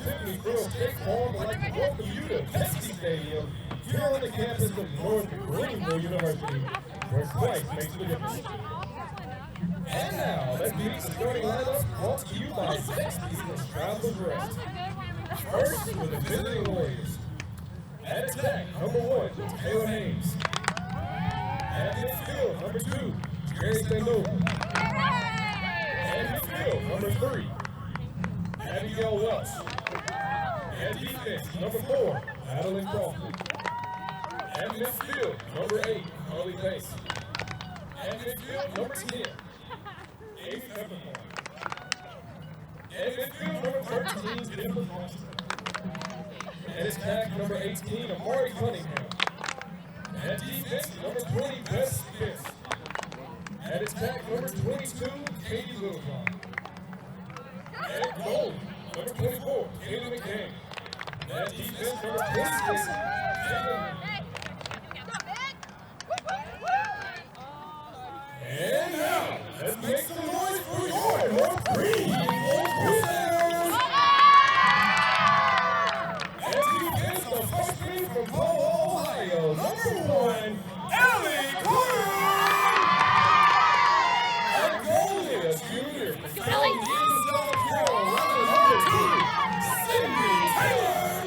I'd like to welcome you to Pesky Stadium here on the campus of North Greenville University, where twice makes the difference. And now, let's meet the starting lineup brought to you by Pesky's and Travelers Rest. First, with the visiting Warriors. At attack, number 1, Taylor Haynes. At midfield, number 2, Jerry Sandoval. At midfield, number 3, Abigail Welch. At defense, number 4, Madeline Crawford. At midfield, number 8, Harley Pace. At midfield, number 10, Amy Peppercorn. At midfield, number 13, Jennifer Foster. At attack, number 18, Amari Cunningham. At defense, number 20, Bess Spence. At attack, number 22, Katie Littlejohn. At goal, number 24, Kayla McCain. At defense, number 26, Kayla. And now, let's make some noise for your North Greenville Crusaders. As he defends the freshman from Paul, Ohio, number 1, Ellie Carter. At goalie, a junior from Southeast South Carolina, number 2, Sydney Taylor.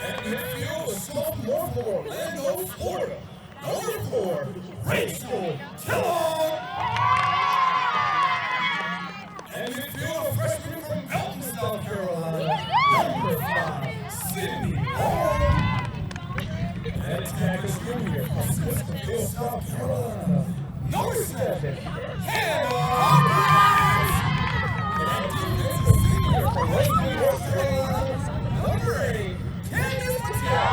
At midfield, a sophomore from Orlando, Florida, number 4, Rachel Kellogg. And midfield, a freshman from Elton, South Carolina, number 5, Sydney Hall. And attack is junior from Smithfield, South Carolina, number 7, Hannah Hawkins. And defense, a senior from Wesleyan, North Carolina, number 8, Candace Patel.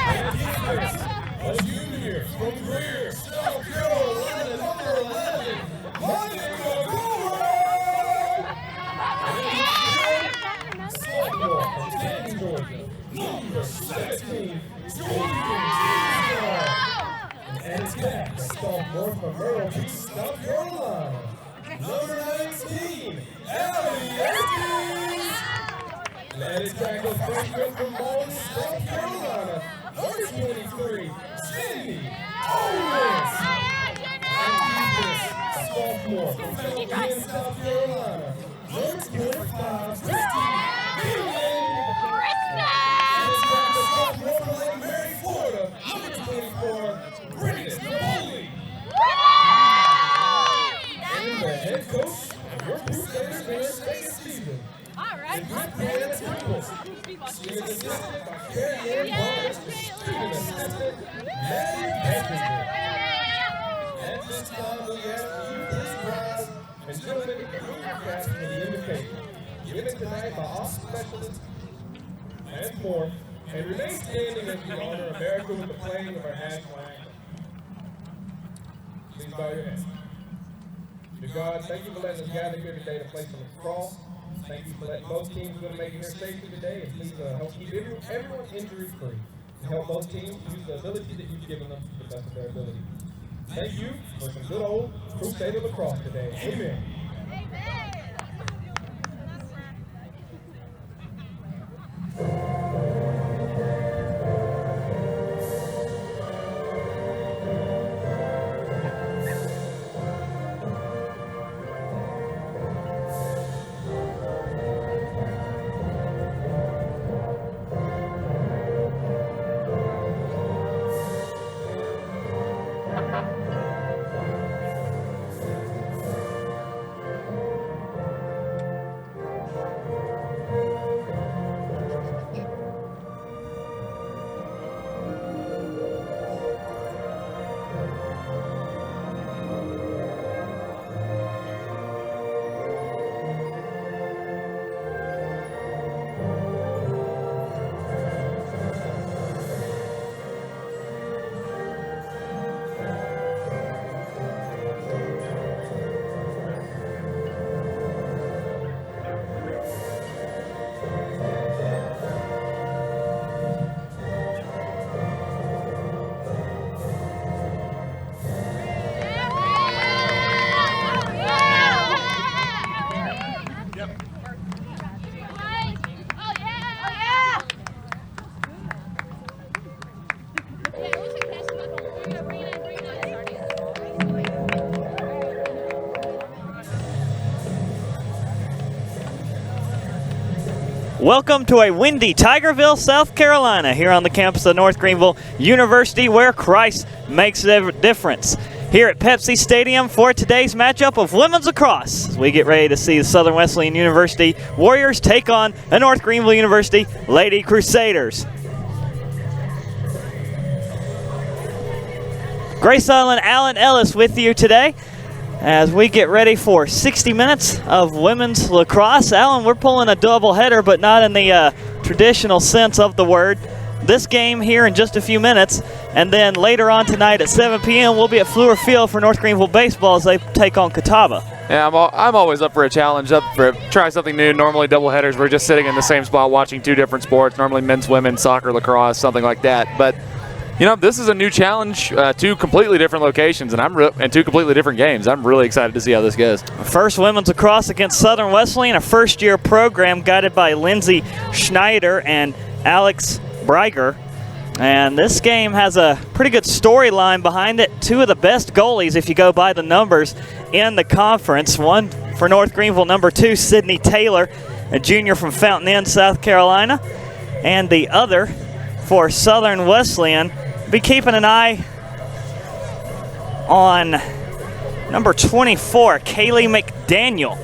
And defense, a junior from Greer, South Carolina, number 11, Monica Gore. And sophomore from Canton, Georgia, number 17, Jordan Giselle. And attack, a sophomore from Myrtle Beach, South Carolina, number 19, Allie Atkins. And attack, a freshman from Baldwin, South Carolina, number 23, Cindy Owens. And defense, a sophomore from Wesleyan, South Carolina, number 25, Christine Beeman. And attack, a sophomore from Lake Mary, Florida, number 24, Brendan Foley. And the head coach of your Crusaders in their second season. And with Brianna Temple, she is assisted by Carrie Ann Barnes, the student assistant, Maddie Beckinger. At this time, we ask you please rise and gentlemen to move your cast for the invitation, given tonight by all specialists and more, and remain standing as we honor America with the playing of our national anthem. Please bow your heads. To God, thank you for letting us gather here today to play for Lacrosse. Thank you for letting both teams go to make it here safely today, and please help keep everyone injury-free. And help both teams use the ability that you've given them to the best of their ability. Thank you for some good old Crusader lacrosse today. Amen. Welcome to a windy Tigerville, South Carolina, here on the campus of North Greenville University, where Christ makes a difference. Here at Pepsi Stadium for today's matchup of women's lacrosse, as we get ready to see the Southern Wesleyan University Warriors take on the North Greenville University Lady Crusaders. Grace Sutherland, Alan Ellis with you today as we get ready for 60 minutes of women's lacrosse. Alan, we're pulling a doubleheader, but not in the traditional sense of the word. This game here in just a few minutes, and then later on tonight at 7 p.m. we'll be at Fluor Field for North Greenville baseball as they take on Catawba. Yeah, I'm always up for a challenge, up for try something new. Normally doubleheaders, we're just sitting in the same spot watching two different sports, normally men's, women's, soccer, lacrosse, something like that. But you know, this is a new challenge, two completely different locations, and two completely different games. I'm really excited to see how this goes. First women's lacrosse against Southern Wesleyan, a first-year program guided by Lindsay Schneider and Alex Breiger. And this game has a pretty good storyline behind it. Two of the best goalies, if you go by the numbers, in the conference. One for North Greenville, number 2, Sydney Taylor, a junior from Fountain Inn, South Carolina. And the other for Southern Wesleyan, be keeping an eye on number 24, Kaylee McDaniel.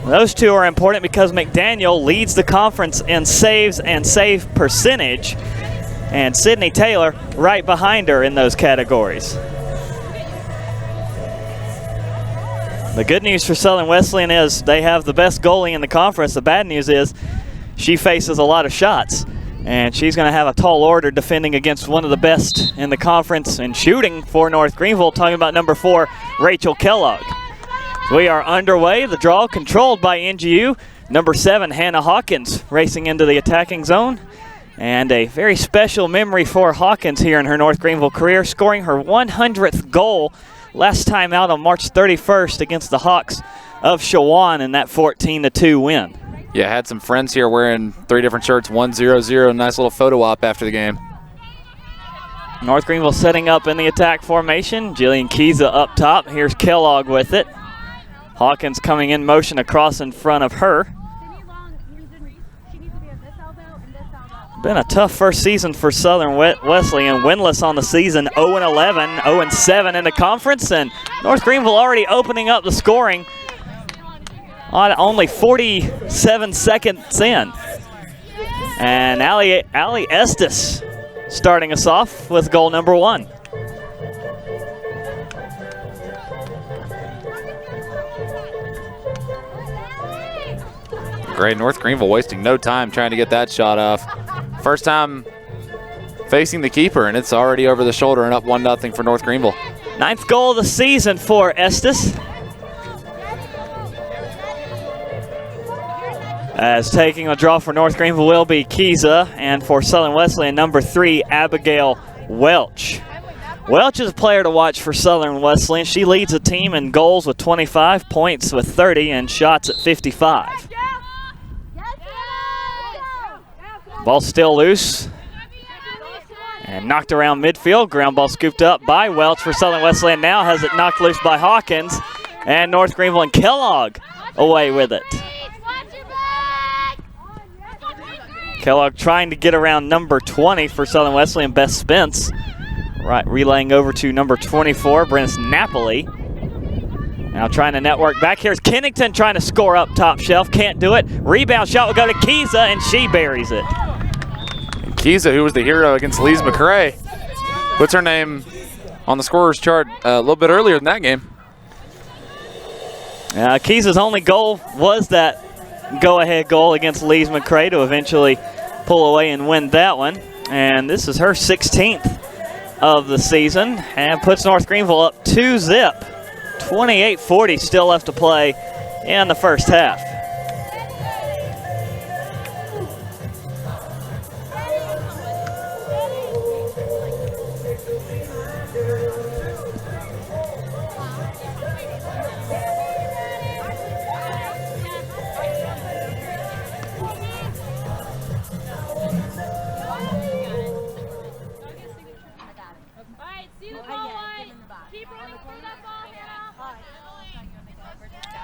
Those two are important because McDaniel leads the conference in saves and save percentage, and Sydney Taylor right behind her in those categories. The good news for Southern Wesleyan is they have the best goalie in the conference. The bad news is she faces a lot of shots, and she's going to have a tall order defending against one of the best in the conference in shooting for North Greenville, talking about number 4, Rachel Kellogg. We are underway. The draw controlled by NGU. Number 7, Hannah Hawkins, racing into the attacking zone. And a very special memory for Hawkins here in her North Greenville career, scoring her 100th goal last time out on March 31st against the Hawks of Shawan in that 14-2 win. Yeah, had some friends here wearing 3 different shirts, 1-0-0, nice little photo op after the game. North Greenville setting up in the attack formation. Jillian Kiza up top. Here's Kellogg with it. Hawkins coming in motion across in front of her. Been a tough first season for Southern Wesleyan. Winless on the season, 0-11, 0-7 in the conference, and North Greenville already opening up the scoring on only 47 seconds in. And Ali Estes starting us off with goal number 1. Great, North Greenville wasting no time trying to get that shot off. First time facing the keeper, and it's already over the shoulder and up 1-0 for North Greenville. 9th goal of the season for Estes. As taking a draw for North Greenville will be Kiza, and for Southern Wesleyan, number 3, Abigail Welch. Welch is a player to watch for Southern Wesleyan. She leads the team in goals with 25, points with 30, and shots at 55. Ball still loose and knocked around midfield. Ground ball scooped up by Welch for Southern Wesleyan. Now has it knocked loose by Hawkins, and North Greenville and Kellogg away with it. Kellogg trying to get around number 20 for Southern Wesleyan, Beth Spence. Right, relaying over to number 24, Brennis Napoli. Now trying to network back. Here's Kennington trying to score up top shelf. Can't do it. Rebound shot will go to Kiza, and she buries it. And Kiza, who was the hero against Lise McCrae, puts her name on the scorer's chart a little bit earlier than that game. Kiza's only goal was that go-ahead goal against Lise McCrae to eventually pull away and win that one. And this is her 16th of the season and puts North Greenville up 2-0. 28-40 still left to play in the first half.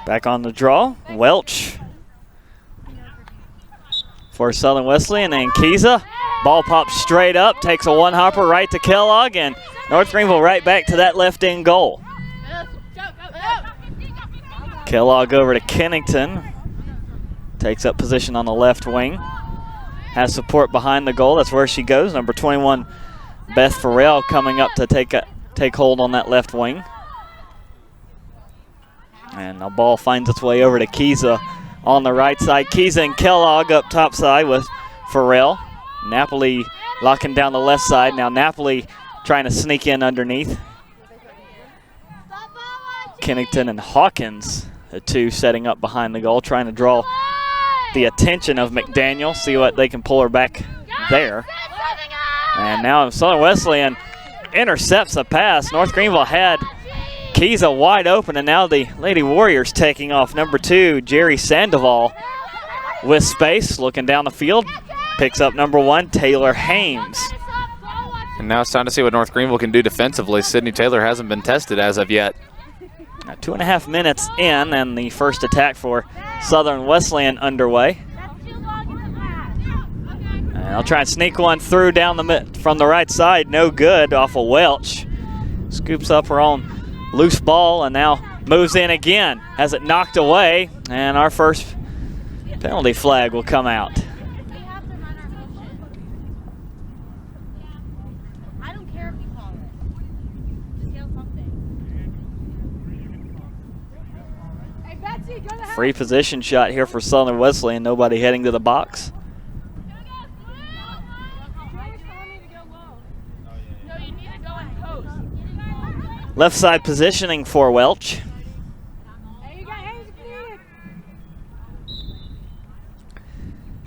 Back on the draw, Welch for Southern Wesleyan, and Kiza. Ball pops straight up, takes a one-hopper right to Kellogg, and North Greenville right back to that left end goal. Kellogg over to Kennington. Takes up position on the left wing. Has support behind the goal. That's where she goes. Number 21, Beth Farrell, coming up to take hold on that left wing. And the ball finds its way over to Kiza on the right side. Kiza and Kellogg up top side with Farrell. Napoli locking down the left side. Now Napoli trying to sneak in underneath. Kennington and Hawkins, the two setting up behind the goal, trying to draw the attention of McDaniel, see what they can pull her back there. And now Southern Wesleyan intercepts a pass. North Greenville had Kiza wide open, and now the Lady Warriors taking off. Number 2, Jerry Sandoval with space, looking down the field. Picks up number 1, Taylor Hames. And now it's time to see what North Greenville can do defensively. Sydney Taylor hasn't been tested as of yet. Now 2.5 minutes in, and the first attack for Southern Wesleyan underway. And I'll try and sneak one through down from the right side. No good off of Welch. Scoops up her own loose ball and now moves in again. Has it knocked away, and our first penalty flag will come out. Free position shot here for Southern Wesleyan. Nobody heading to the box. Left side positioning for Welch.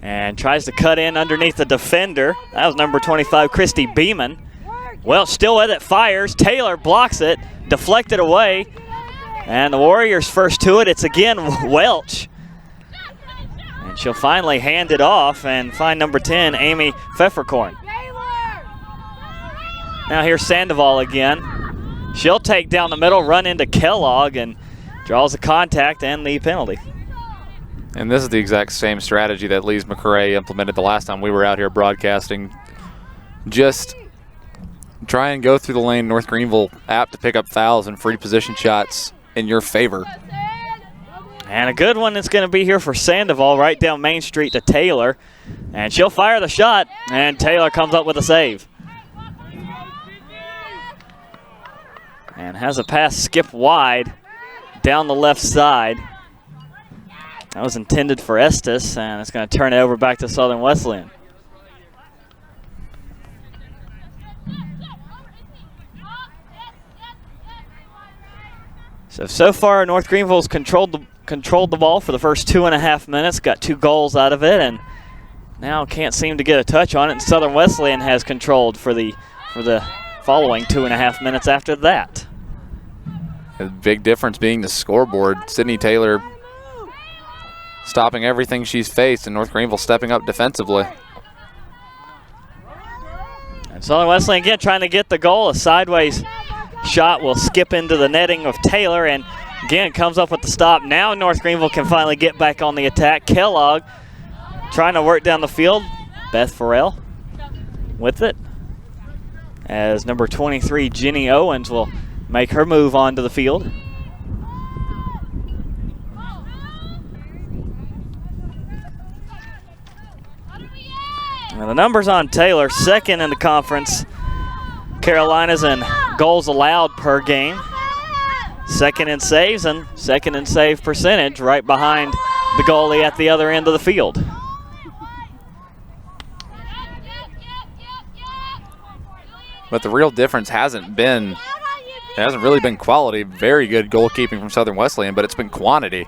And tries to cut in underneath the defender. That was number 25, Christy Beeman. Welch still with it, fires. Taylor blocks it, deflected away. And the Warriors first to it. It's again Welch. And she'll finally hand it off and find number 10, Amy Pfefferkorn. Now here's Sandoval again. She'll take down the middle, run into Kellogg, and draws a contact and the penalty. And this is the exact same strategy that Lise McRae implemented the last time we were out here broadcasting. Just try and go through the lane. North Greenville apt to pick up fouls and free position shots in your favor. And a good one is going to be here for Sandoval, right down Main Street to Taylor. And she'll fire the shot, and Taylor comes up with a save. And has a pass skip wide down the left side. That was intended for Estes, and it's going to turn it over back to Southern Wesleyan. So far, North Greenville's controlled the ball for the first 2.5 minutes, got 2 goals out of it, and now can't seem to get a touch on it. And Southern Wesleyan has controlled for the following 2.5 minutes after that. The big difference being the scoreboard. Sydney Taylor stopping everything she's faced, and North Greenville stepping up defensively. And Southern Wesleyan again trying to get the goal. A sideways shot will skip into the netting of Taylor, and again comes up with the stop. Now North Greenville can finally get back on the attack. Kellogg trying to work down the field. Beth Farrell with it, as number 23, Jenny Owens, will make her move onto the field. Now the numbers on Taylor, second in the conference. Carolinas in goals allowed per game. Second in saves and second in save percentage, right behind the goalie at the other end of the field. But the real difference hasn't really been quality. Very good goalkeeping from Southern Wesleyan, but it's been quantity.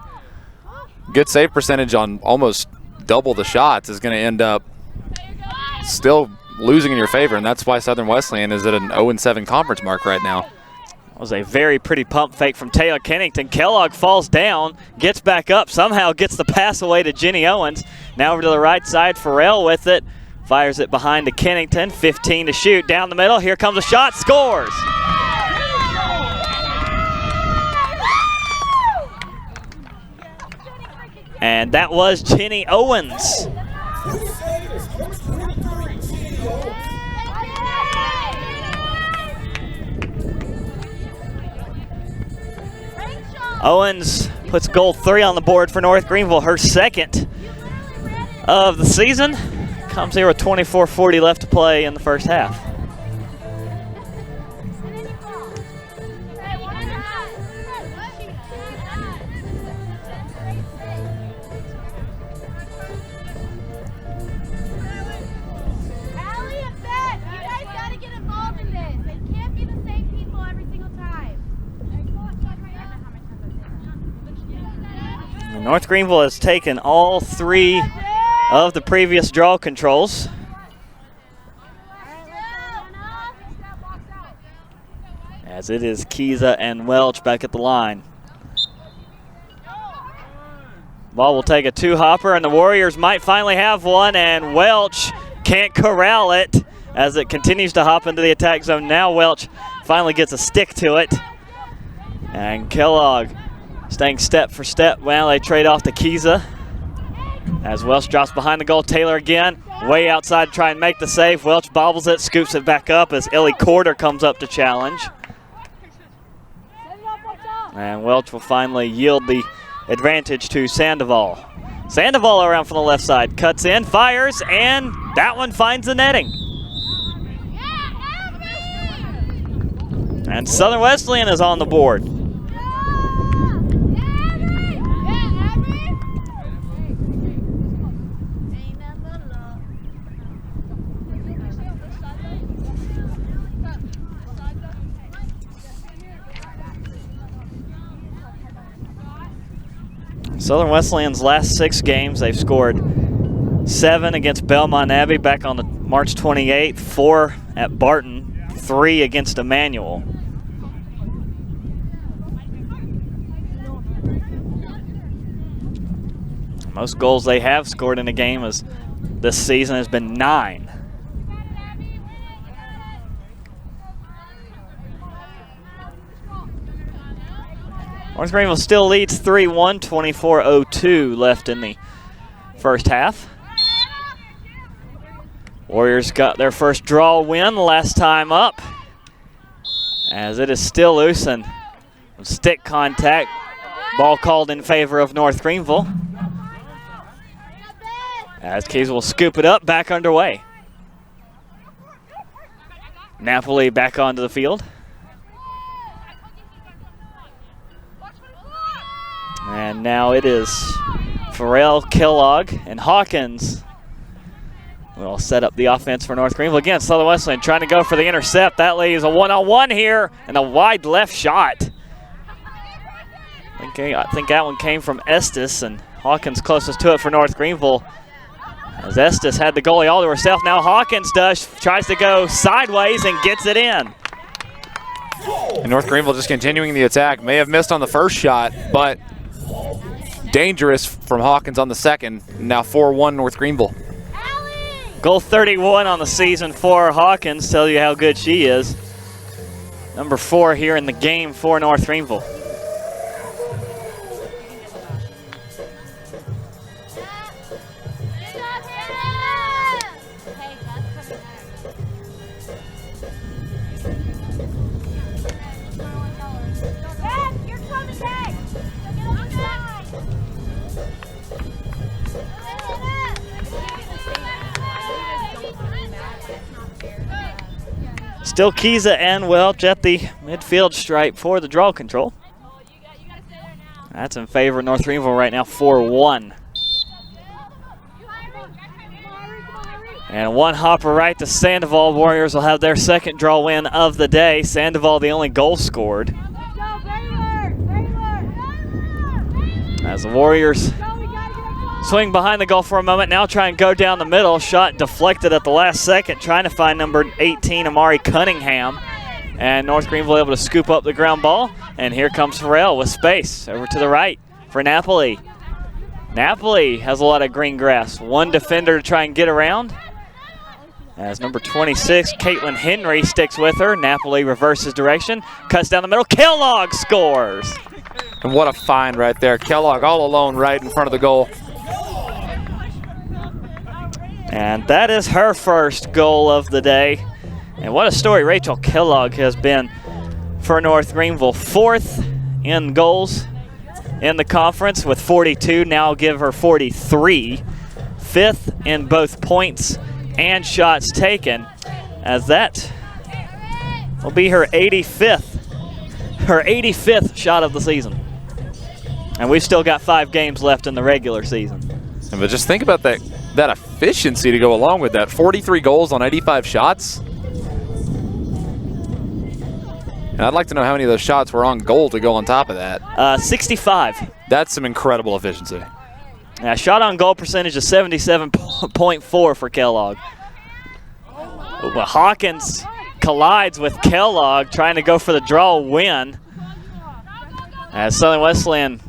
Good save percentage on almost double the shots is going to end up still losing in your favor, and that's why Southern Wesleyan is at an 0-7 conference mark right now. That was a very pretty pump fake from Taylor Kennington. Kellogg falls down, gets back up, somehow gets the pass away to Jenny Owens. Now over to the right side, Farrell with it. Fires it behind to Kennington, 15 to shoot, down the middle. Here comes a shot, scores! And that was Jenny Owens. Owens puts goal 3 on the board for North Greenville, her second of the season. Comes here with 24:40 left to play in the first half. North Greenville has taken all 3 of the previous draw controls. As it is Kiza and Welch back at the line. Ball will take a 2-hopper, and the Warriors might finally have one, and Welch can't corral it as it continues to hop into the attack zone. Now Welch finally gets a stick to it. And Kellogg staying step for step. Well, they trade off to Kiza. As Welch drops behind the goal, Taylor again, way outside to try and make the save. Welch bobbles it, scoops it back up as Ellie Corder comes up to challenge. And Welch will finally yield the advantage to Sandoval. Sandoval around from the left side, cuts in, fires, and that one finds the netting. And Southern Wesleyan is on the board. Southern Wesleyan's last 6 games, they've scored 7 against Belmont Abbey back on the March 28th, 4 at Barton, 3 against Emmanuel. Most goals they have scored in a game this season has been 9. North Greenville still leads 3-1, 24:02 left in the first half. Warriors got their first draw win last time up, as it is still loose and stick contact. Ball called in favor of North Greenville. As Keys will scoop it up, back underway. Napoli back onto the field. And now it is Farrell, Kellogg, and Hawkins will set up the offense for North Greenville. Again, Southern Wesleyan trying to go for the intercept. That leaves a one-on-one here and a wide left shot. I think that one came from Estes, and Hawkins closest to it for North Greenville. As Estes had the goalie all to herself, now Hawkins tries to go sideways and gets it in. And North Greenville just continuing the attack. May have missed on the first shot, but dangerous from Hawkins on the second. Now 4-1 North Greenville. Goal 31 on the season for Hawkins. Tell you how good she is. Number 4 here in the game for North Greenville. Still Kiza and Welch at the midfield stripe for the draw control. That's in favor of North Greenville right now, 4-1. And one hopper right to Sandoval. Warriors will have their second draw win of the day. Sandoval the only goal scored. As the Warriors swing behind the goal for a moment, now try and go down the middle. Shot deflected at the last second, trying to find number 18, Amari Cunningham. And North Greenville able to scoop up the ground ball. And here comes Farrell with space over to the right for Napoli. Napoli has a lot of green grass. One defender to try and get around. As number 26, Caitlin Henry, sticks with her. Napoli reverses direction, cuts down the middle. Kellogg scores. And what a find right there. Kellogg all alone right in front of the goal. And that is her first goal of the day. And what a story Rachel Kellogg has been for North Greenville. 4th in goals in the conference with 42. Now I'll give her 43. 5th in both points and shots taken, as that will be her 85th shot of the season. And we've still got 5 games left in the regular season. But just think about that efficiency to go along with that. 43 goals on 85 shots. And I'd like to know how many of those shots were on goal to go on top of that. 65. That's some incredible efficiency. Yeah, shot on goal percentage of 77.4 for Kellogg. But Hawkins collides with Kellogg, trying to go for the draw win. As Southern Wesleyan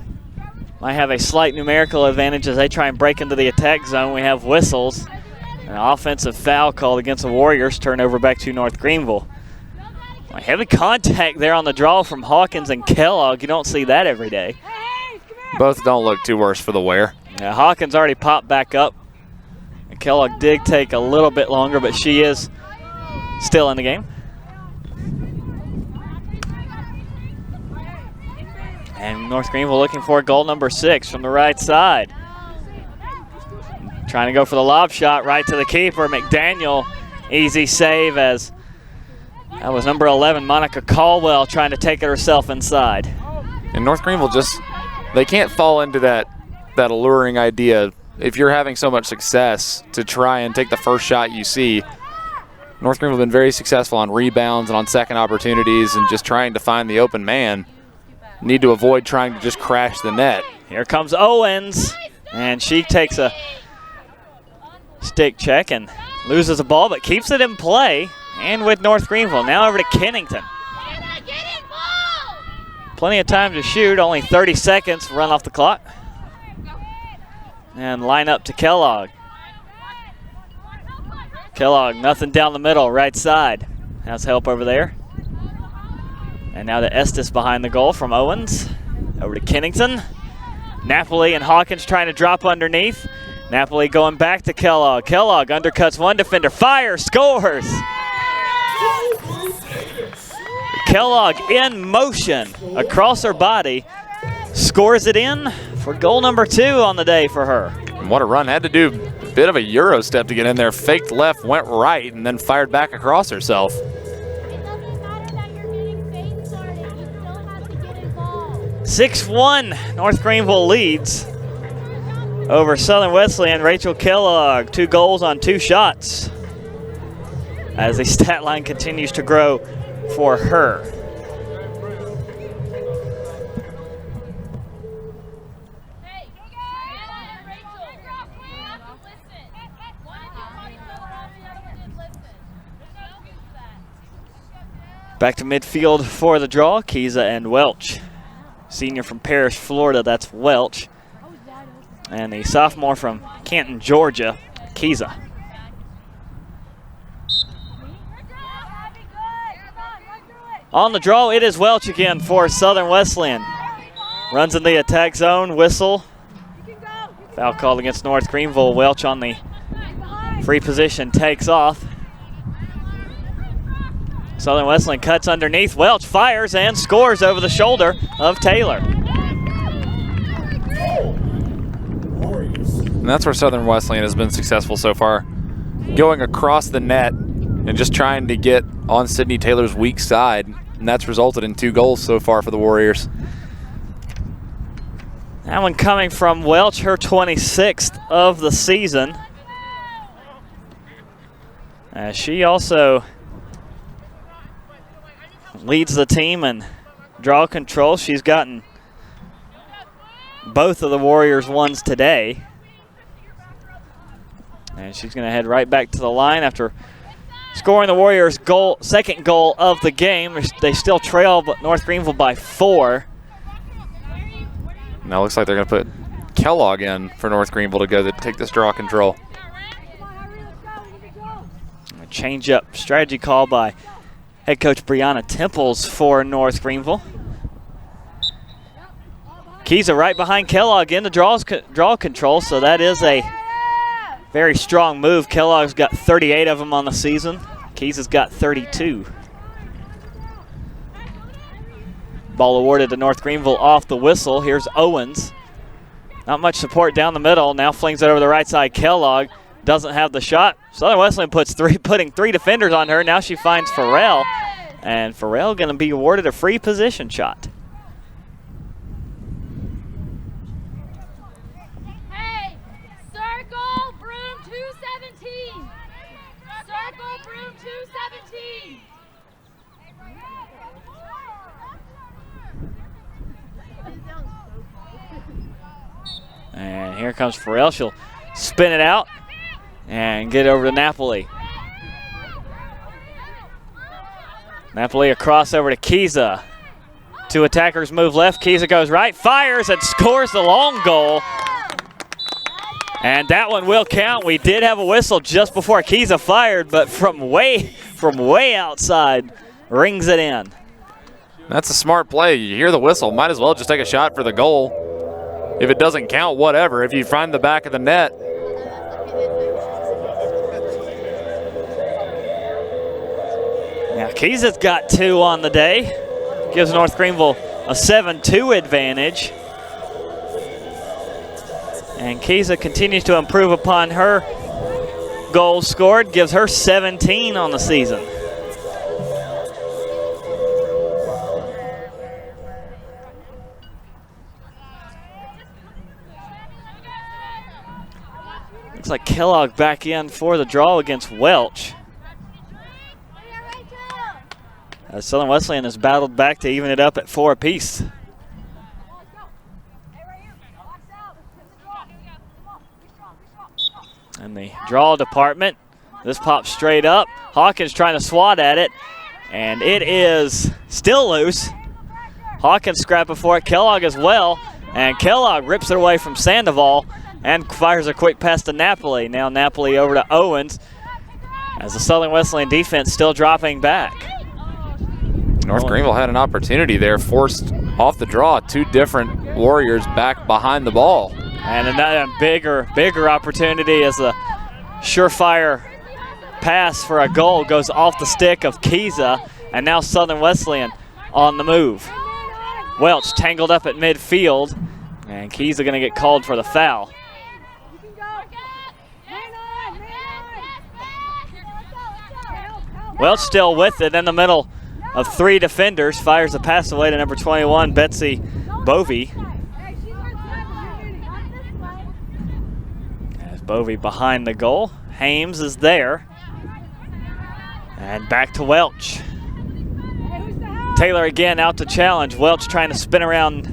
might have a slight numerical advantage as they try and break into the attack zone. We have whistles. An offensive foul called against the Warriors. Turnover back to North Greenville. Heavy contact there on the draw from Hawkins and Kellogg. You don't see that every day. Both don't look too worse for the wear. Yeah, Hawkins already popped back up. And Kellogg did take a little bit longer, but she is still in the game. And North Greenville looking for goal number 6 from the right side. Trying to go for the lob shot right to the keeper, McDaniel. Easy save, as that was number 11, Monica Caldwell, trying to take it herself inside. And North Greenville they can't fall into that alluring idea. If you're having so much success, to try and take the first shot you see. North Greenville have been very successful on rebounds and on second opportunities and just trying to find the open man. Need to avoid trying to just crash the net. Here comes Owens, and she takes a stick check and loses the ball, but keeps it in play. And with North Greenville, now over to Kennington. Plenty of time to shoot, only 30 seconds run off the clock. And line up to Kellogg. Kellogg, nothing down the middle, right side. Has help over there. And now to Estes behind the goal from Owens. Over to Kennington. Napoli and Hawkins trying to drop underneath. Napoli going back to Kellogg. Kellogg undercuts one defender, fires, scores! Kellogg in motion across her body, scores it in for goal number 2 on the day for her. And what a run. Had to do a bit of a Euro step to get in there. Faked left, went right, and then fired back across herself. 6-1, North Greenville leads over Southern Wesleyan. Rachel Kellogg, 2 goals on 2 shots, as the stat line continues to grow for her. Back to midfield for the draw, Kiza and Welch. Senior from Parrish, Florida, that's Welch. And the sophomore from Canton, Georgia, Kiza. On the draw, it is Welch again for Southern Wesleyan. Runs in the attack zone, whistle. Foul called against North Greenville. Welch on the free position takes off. Southern Wesleyan cuts underneath. Welch fires and scores over the shoulder of Taylor. And that's where Southern Wesleyan has been successful so far. Going across the net and just trying to get on Sydney Taylor's weak side. And that's resulted in 2 goals so far for the Warriors. That one coming from Welch, her 26th of the season. She also leads the team in draw control. She's gotten both of the Warriors' ones today. And she's going to head right back to the line after scoring the Warriors' second goal of the game. They still trail North Greenville by 4. Now it looks like they're going to put Kellogg in for North Greenville to go to take this draw control. A change-up strategy call by head coach Brianna Temples for North Greenville. Kiza right behind Kellogg in the draw control, so that is a very strong move. Kellogg's got 38 of them on the season. Kiza's got 32. Ball awarded to North Greenville off the whistle. Here's Owens. Not much support down the middle. Now flings it over the right side. Kellogg doesn't have the shot. Southern Wesleyan putting 3 defenders on her. Now she finds Farrell. And Farrell going to be awarded a free position shot. Hey, circle, broom 217. Circle, broom 217. And here comes Farrell. She'll spin it out and get over to Napoli. Napoli across over to Kiza. 2 attackers move left. Kiza goes right, fires and scores the long goal. And that one will count. We did have a whistle just before Kiza fired, but from way outside, rings it in. That's a smart play. You hear the whistle, might as well just take a shot for the goal. If it doesn't count, whatever. If you find the back of the net. Now Kiza's got 2 on the day. Gives North Greenville a 7-2 advantage. And Kiza continues to improve upon her goals scored. Gives her 17 on the season. Looks like Kellogg back in for the draw against Welch. As Southern Wesleyan has battled back to even it up at 4 apiece. And the draw department, this pops straight up. Hawkins trying to swat at it, and it is still loose. Hawkins scrapping for it, Kellogg as well, and Kellogg rips it away from Sandoval and fires a quick pass to Napoli. Now Napoli over to Owens as the Southern Wesleyan defense still dropping back. North Greenville had an opportunity there, forced off the draw. 2 different Warriors back behind the ball. And another bigger opportunity as a surefire pass for a goal goes off the stick of Kiza, and now Southern Wesleyan on the move. Welch tangled up at midfield, and Kiza going to get called for the foul. Welch still with it in the middle of 3 defenders, fires a pass away to number 21, Betsy Bovey. As Bovey behind the goal, Hames is there. And back to Welch. Taylor again out to challenge. Welch trying to spin around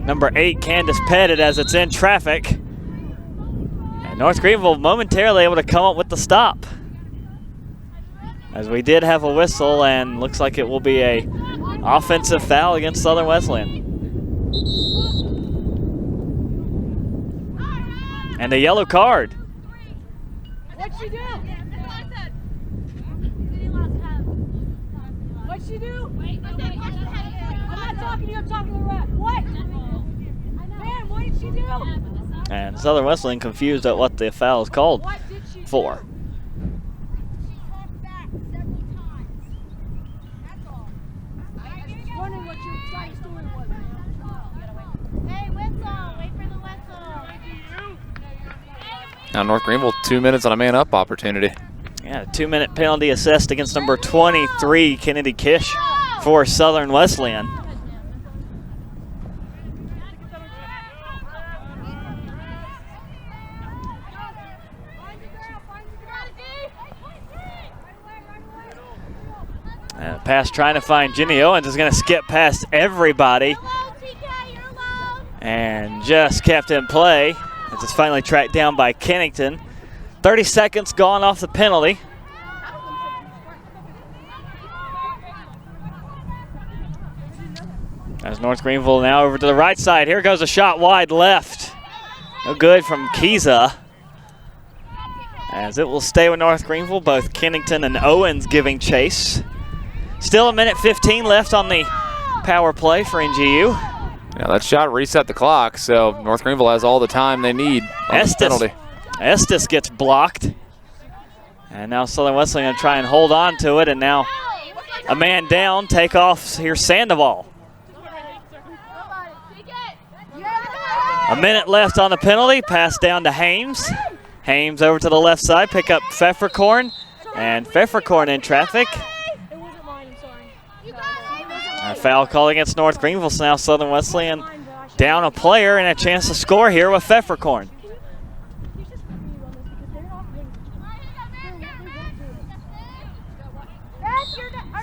number 8, Candace Pettit, as it's in traffic. And North Greenville momentarily able to come up with the stop. As we did have a whistle, and looks like it will be a offensive foul against Southern Wesleyan. And a yellow card. What'd she do? What'd she do? I'm not talking to you, I'm talking to the ref. What? Man, what did she do? And Southern Wesleyan confused at what the foul is called for. Now North Greenville 2 minutes on a man-up opportunity. Yeah, a 2-minute penalty assessed against number 23, Kennedy Kish, for Southern Wesleyan. And a pass trying to find Jenny Owens is going to skip past everybody and just kept in play. As it's finally tracked down by Kennington. 30 seconds gone off the penalty. As North Greenville now over to the right side. Here goes a shot wide left. No good from Kiza. As it will stay with North Greenville, both Kennington and Owens giving chase. Still a minute 15 left on the power play for NGU. Yeah, that shot reset the clock, so North Greenville has all the time they need on this penalty. Estes gets blocked. And now Southern Wesleyan going to try and hold on to it, and now a man down, take off here Sandoval. A minute left on the penalty. Pass down to Hames. Hames over to the left side. Pick up Pfefferkorn. And Pfefferkorn in traffic. A foul call against North Greenville. So now Southern Wesleyan down a player and a chance to score here with Pfefferkorn.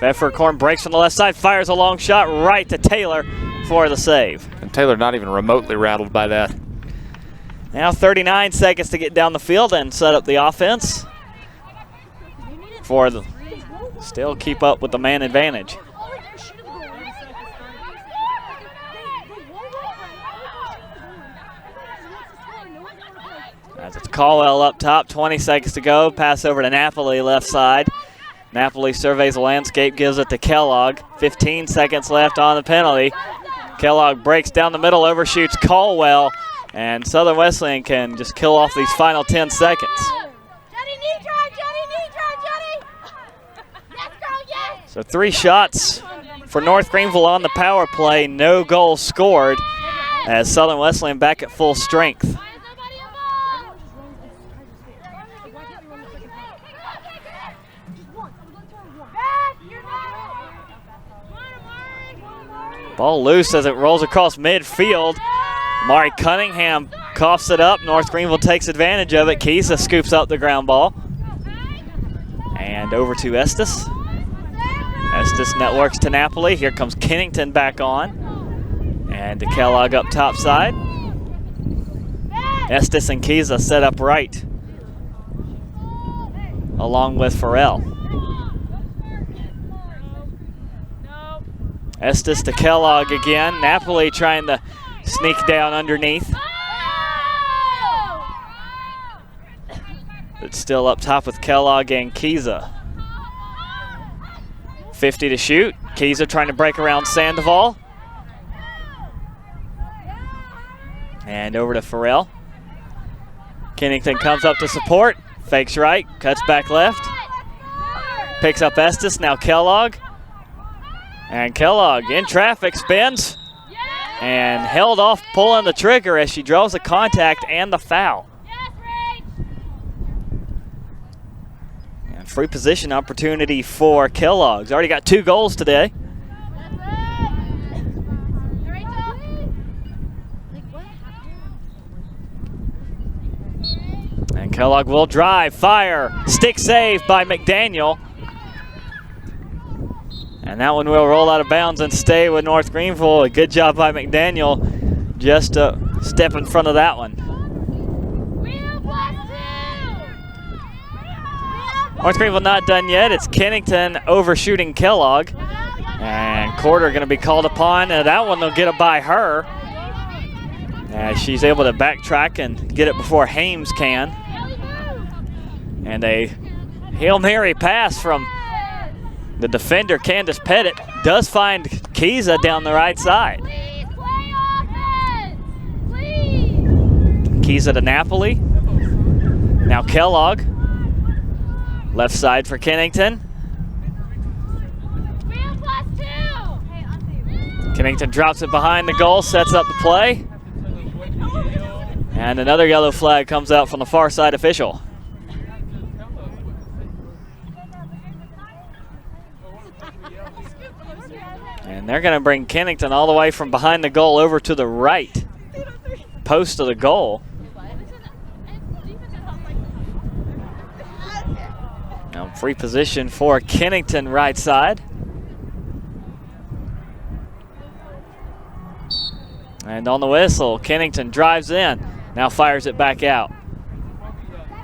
Pfefferkorn breaks from the left side, fires a long shot right to Taylor for the save. And Taylor not even remotely rattled by that. Now 39 seconds to get down the field and set up the offense. For the still keep up with the man advantage. As it's Caldwell up top, 20 seconds to go. Pass over to Napoli left side. Napoli surveys the landscape, gives it to Kellogg. 15 seconds left on the penalty. Kellogg breaks down the middle, overshoots Caldwell, and Southern Wesleyan can just kill off these final 10 seconds. So 3 shots for North Greenville on the power play, no goals scored as Southern Wesleyan back at full strength. Ball loose as it rolls across midfield. Mari Cunningham coughs it up. North Greenville takes advantage of it. Kiesa scoops up the ground ball. And over to Estes. Estes networks to Napoli. Here comes Kennington back on. And to Kellogg up top side. Estes and Kiesa set up right, along with Farrell. Estes to Kellogg again. Napoli trying to sneak down underneath. But still up top with Kellogg and Kiesa. 50 to shoot. Kiesa trying to break around Sandoval. And over to Farrell. Kennington comes up to support. Fakes right, cuts back left. Picks up Estes, now Kellogg. And Kellogg in traffic, spins, and held off pulling the trigger as she draws the contact and the foul. And free position opportunity for Kellogg's. Already got 2 goals today. And Kellogg will drive, fire, stick save by McDaniel. And that one will roll out of bounds and stay with North Greenville. A good job by McDaniel, just a step in front of that one. North Greenville not done yet. It's Kennington overshooting Kellogg. And Corder going to be called upon. And that one will get it by her. As she's able to backtrack and get it before Hames can. And a Hail Mary pass from the defender, Candace Pettit, does find Kiesa down the right side. Kiesa to Napoli. Now Kellogg. Left side for Kennington. Kennington drops it behind the goal, sets up the play. And another yellow flag comes out from the far side official. And they're going to bring Kennington all the way from behind the goal over to the right post of the goal. Now free position for Kennington right side. And on the whistle, Kennington drives in. Now fires it back out.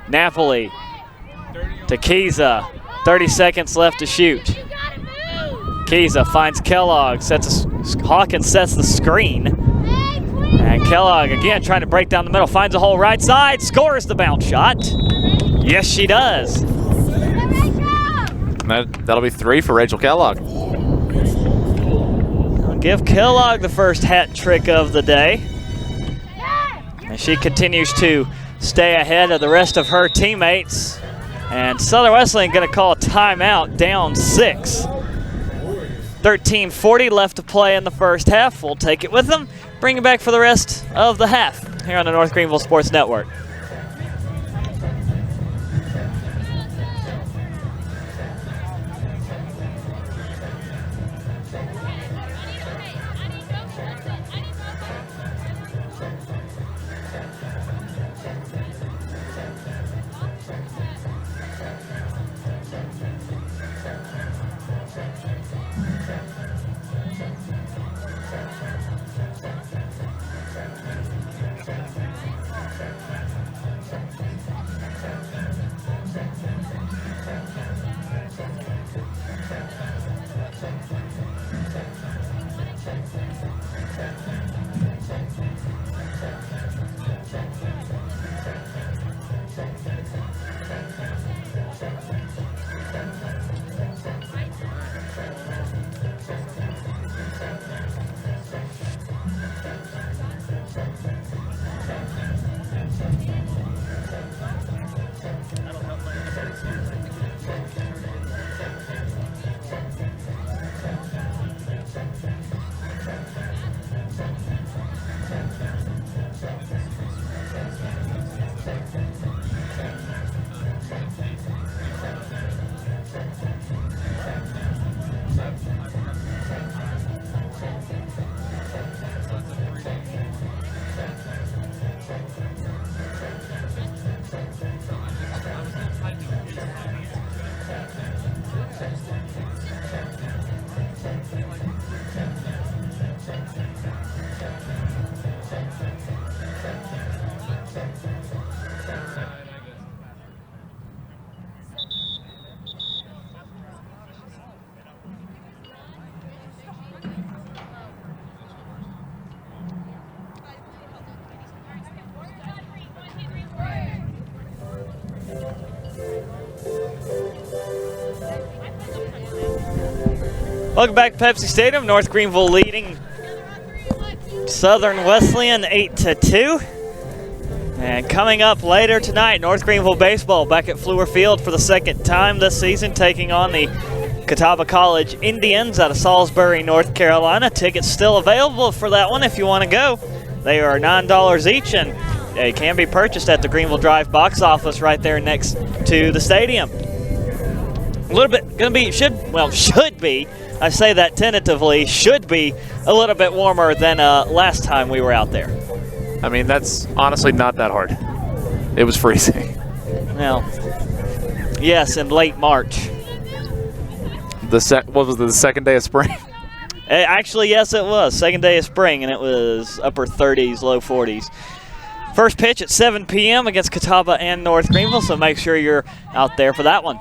Napoli to Kiesa. 30 seconds left to shoot. Kiesa finds Kellogg. Hawkins sets the screen. And Kellogg again trying to break down the middle. Finds a hole right side. Scores the bounce shot. Yes, she does. That'll be 3 for Rachel Kellogg. I'll give Kellogg the first hat trick of the day. And she continues to stay ahead of the rest of her teammates. And Southern Wesleyan going to call a timeout, down 6. 13:40 left to play in the first half. We'll take it with them, bring it back for the rest of the half. here on the North Greenville Sports Network. Welcome back to Pepsi Stadium. North Greenville leading Southern Wesleyan 8-2. And coming up later tonight, North Greenville baseball back at Fluor Field for the second time this season, taking on the Catawba College Indians out of Salisbury, North Carolina. Tickets still available for that one if you want to go. They are $9 each, and they can be purchased at the Greenville Drive box office right there next to the stadium. A little bit going to be, should be, I say that tentatively, should be a little bit warmer than last time we were out there. I mean, that's honestly not that hard. It was freezing. Well, yes, in late March. What was the second day of spring? Actually, yes, it was. Second day of spring, and it was upper 30s, low 40s. First pitch at 7 p.m. against Catawba and North Greenville, so make sure you're out there for that one.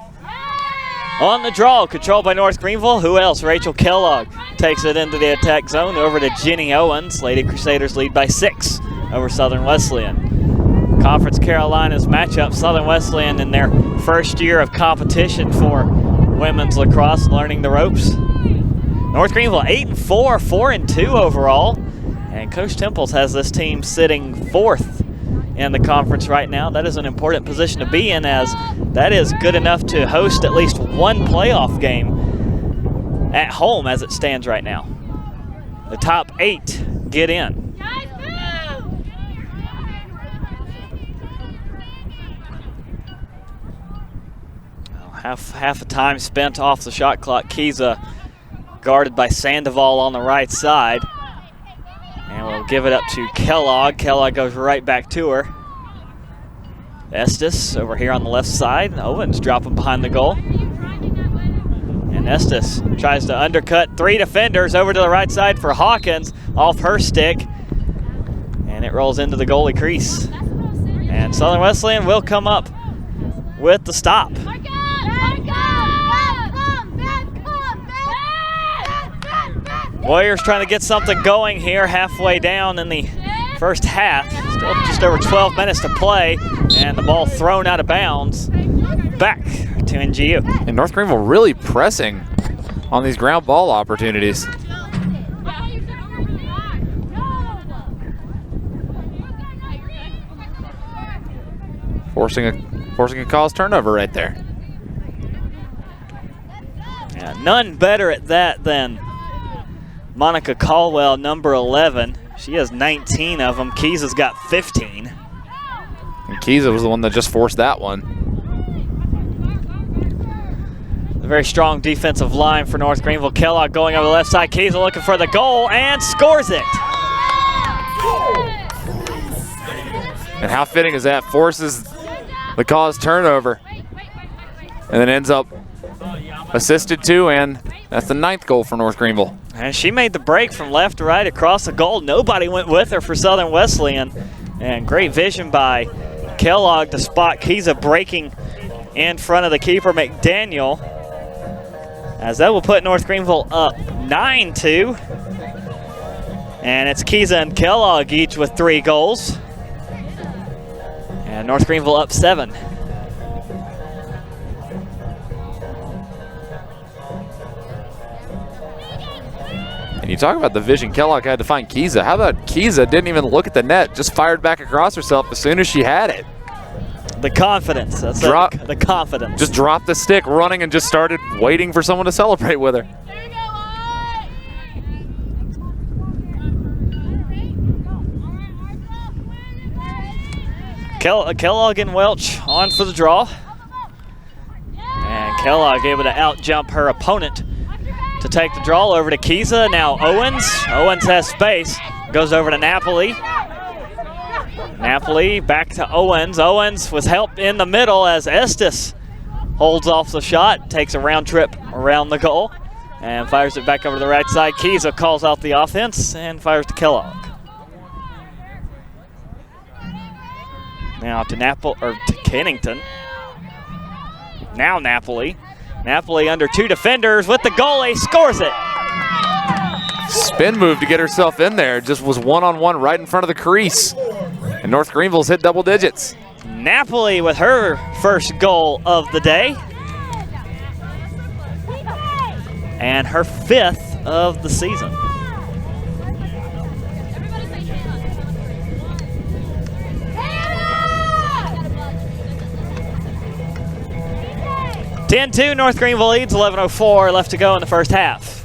On the draw, controlled by North Greenville. Who else? Rachel Kellogg takes it into the attack zone over to Jenny Owens. Lady Crusaders lead by 6 over Southern Wesleyan. Conference Carolinas matchup. Southern Wesleyan in their first year of competition for women's lacrosse, learning the ropes. North Greenville 8-4, 4-2 overall. And Coach Temples has this team sitting 4th in the conference right now. That is an important position to be in, as that is good enough to host at least one playoff game at home as it stands right now. The top 8 get in. Well, half a time spent off the shot clock. Kiza guarded by Sandoval on the right side. And we'll give it up to Kellogg. Kellogg goes right back to her. Estes over here on the left side. Owens dropping behind the goal. And Estes tries to undercut 3 defenders over to the right side for Hawkins off her stick. And it rolls into the goalie crease. And Southern Wesleyan will come up with the stop. Warriors trying to get something going here halfway down in the first half. Still just over 12 minutes to play, and the ball thrown out of bounds back to NGU. And North Greenville really pressing on these ground ball opportunities. Forcing a cause turnover right there. Yeah, none better at that than Monica Caldwell, number 11. She has 19 of them. Keysa's got 15. And Keysa was the one that just forced that one. A very strong defensive line for North Greenville. Kellogg going over the left side. Keysa looking for the goal and scores it. And how fitting is that? Forces the cause turnover. And then ends up assisted to, and that's the 9th goal for North Greenville. And she made the break from left to right across the goal. Nobody went with her for Southern Wesleyan. And great vision by Kellogg to spot Keysa breaking in front of the keeper, McDaniel. As that will put North Greenville up 9-2. And it's Keysa and Kellogg each with 3 goals. And North Greenville up 7. And you talk about the vision Kellogg had to find Keysa. How about Keysa didn't even look at the net, just fired back across herself as soon as she had it. The confidence. That's the confidence. Just dropped the stick, running, and just started waiting for someone to celebrate with her. Kellogg and Welch on for the draw. And Kellogg able to out-jump her opponent to take the draw over to Keysa. Now Owens. Owens has space. Goes over to Napoli. Napoli back to Owens. Owens was helped in the middle as Estes holds off the shot. Takes a round trip around the goal and fires it back over to the right side. Keysa calls out the offense and fires to Kellogg. Now to Kennington. Now Napoli. Napoli under 2 defenders with the goalie, scores it. Spin move to get herself in there. Just was one-on-one right in front of the crease. And North Greenville's hit double digits. Napoli with her first goal of the day. And her 5th of the season. 10-2, North Greenville leads, 11:04 left to go in the first half.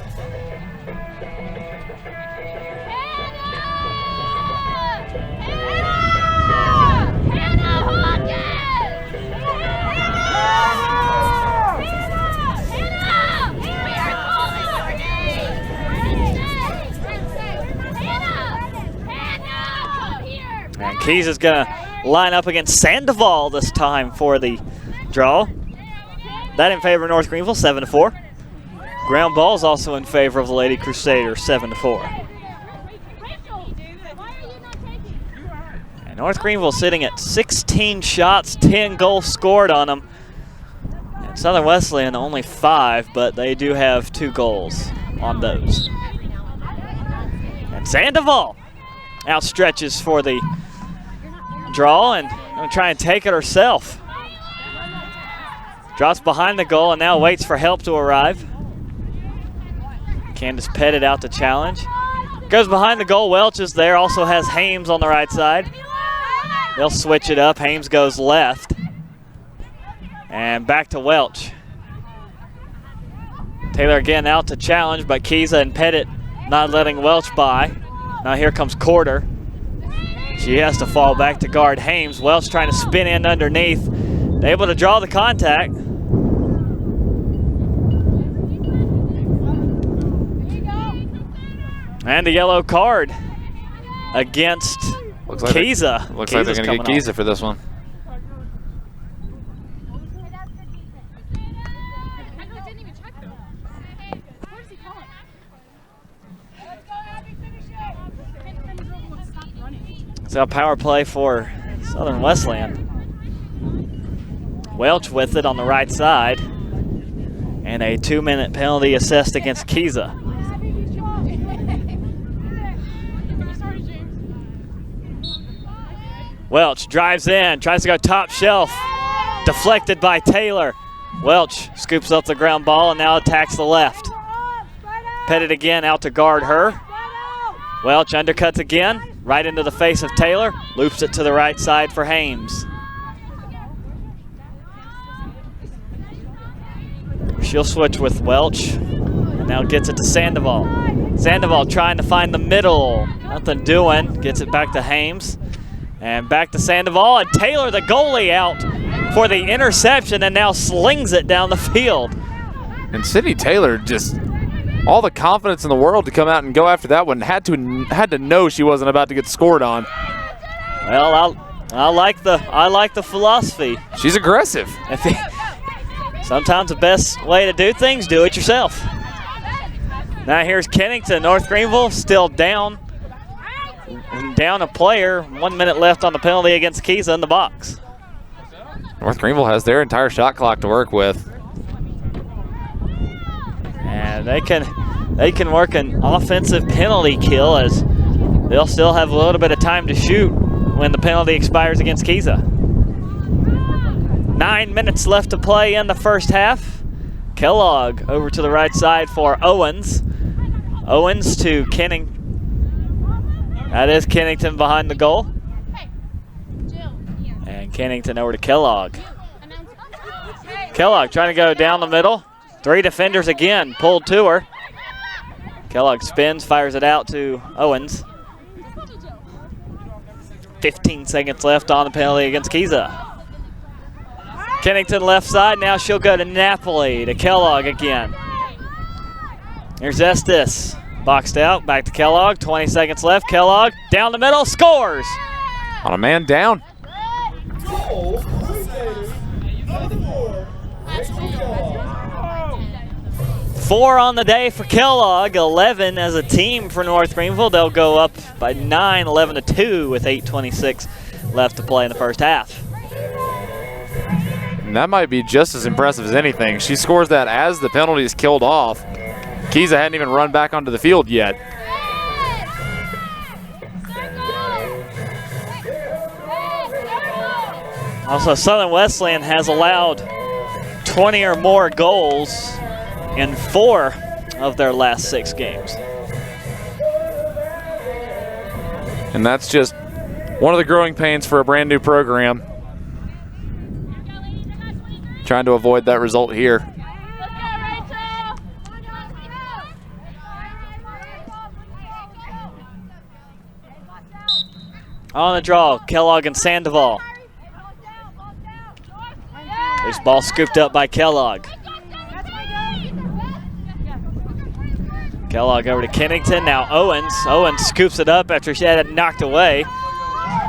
And Keys is going to line up against Sandoval this time for the draw. That in favor of North Greenville, 7-4. Ground ball is also in favor of the Lady Crusaders, 7-4. And North Greenville sitting at 16 shots, 10 goals scored on them. And Southern Wesleyan only 5, but they do have 2 goals on those. And Sandoval outstretches for the draw and going to try and take it herself. Drops behind the goal and now waits for help to arrive. Candace Pettit out to challenge. Goes behind the goal. Welch is there. Also has Hames on the right side. They'll switch it up. Hames goes left. And back to Welch. Taylor again out to challenge, but Keysa and Pettit not letting Welch by. Now here comes Corder. She has to fall back to guard Hames. Welch trying to spin in underneath. Able to draw the contact. And a yellow card against Keysa. Looks like they're going to get Keysa for this one. So a power play for Southern Wesleyan. Welch with it on the right side. And a 2-minute penalty assessed against Keysa. Welch drives in, tries to go top shelf. Deflected by Taylor. Welch scoops up the ground ball and now attacks the left. Pettit again out to guard her. Welch undercuts again, right into the face of Taylor. Loops it to the right side for Hames. She'll switch with Welch. And now gets it to Sandoval. Sandoval trying to find the middle. Nothing doing. Gets it back to Hames. And back to Sandoval. And Taylor, the goalie, out for the interception and now slings it down the field. And Sydney Taylor just all the confidence in the world to come out and go after that one. Had to know she wasn't about to get scored on. Well, I like the philosophy. She's aggressive. Sometimes the best way to do things, do it yourself. Now here's Kennington. North Greenville still down a player. 1 minute left on the penalty against Keysa in the box. North Greenville has their entire shot clock to work with. And they can work an offensive penalty kill as they'll still have a little bit of time to shoot when the penalty expires against Keysa. 9 minutes left to play in the first half. Kellogg over to the right side for Owens. Owens to Kennington. That is Kennington behind the goal. And Kennington over to Kellogg. Kellogg trying to go down the middle. 3 defenders again pulled to her. Kellogg spins, fires it out to Owens. 15 seconds left on the penalty against Keysa. Kennington left side, now she'll go to Napoli, to Kellogg again. Here's Estes, boxed out, back to Kellogg, 20 seconds left. Kellogg down the middle, scores! On a man down. Goal, Crusaders, number 4, Rachel Kellogg. 4 on the day for Kellogg, 11 as a team for North Greenville. They'll go up by 9, 11-2 with 8:26 left to play in the first half. And that might be just as impressive as anything. She scores that as the penalty is killed off. Keysa hadn't even run back onto the field yet. Also, Southern Wesleyan has allowed 20 or more goals in 4 of their last 6 games. And that's just one of the growing pains for a brand new program. Trying to avoid that result here. On the draw, Kellogg and Sandoval. This ball scooped up by Kellogg. Kellogg over to Kennington, now Owens. Owens scoops it up after she had it knocked away.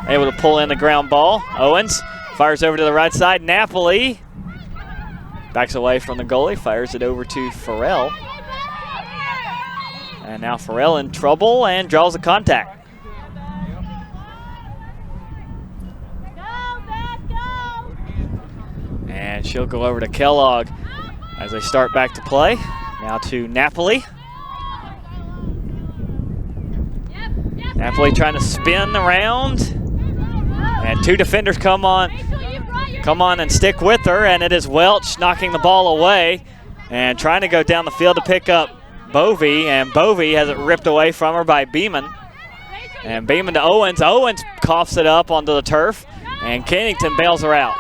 Able to pull in the ground ball. Owens fires over to the right side. Napoli backs away from the goalie, fires it over to Farrell. And now Farrell in trouble and draws a contact. And she'll go over to Kellogg as they start back to play. Now to Napoli. Napoli trying to spin around. And 2 defenders come on and stick with her, and it is Welch knocking the ball away and trying to go down the field to pick up Bovey, and Bovey has it ripped away from her by Beeman. And Beeman to Owens. Owens coughs it up onto the turf, and Kennington bails her out.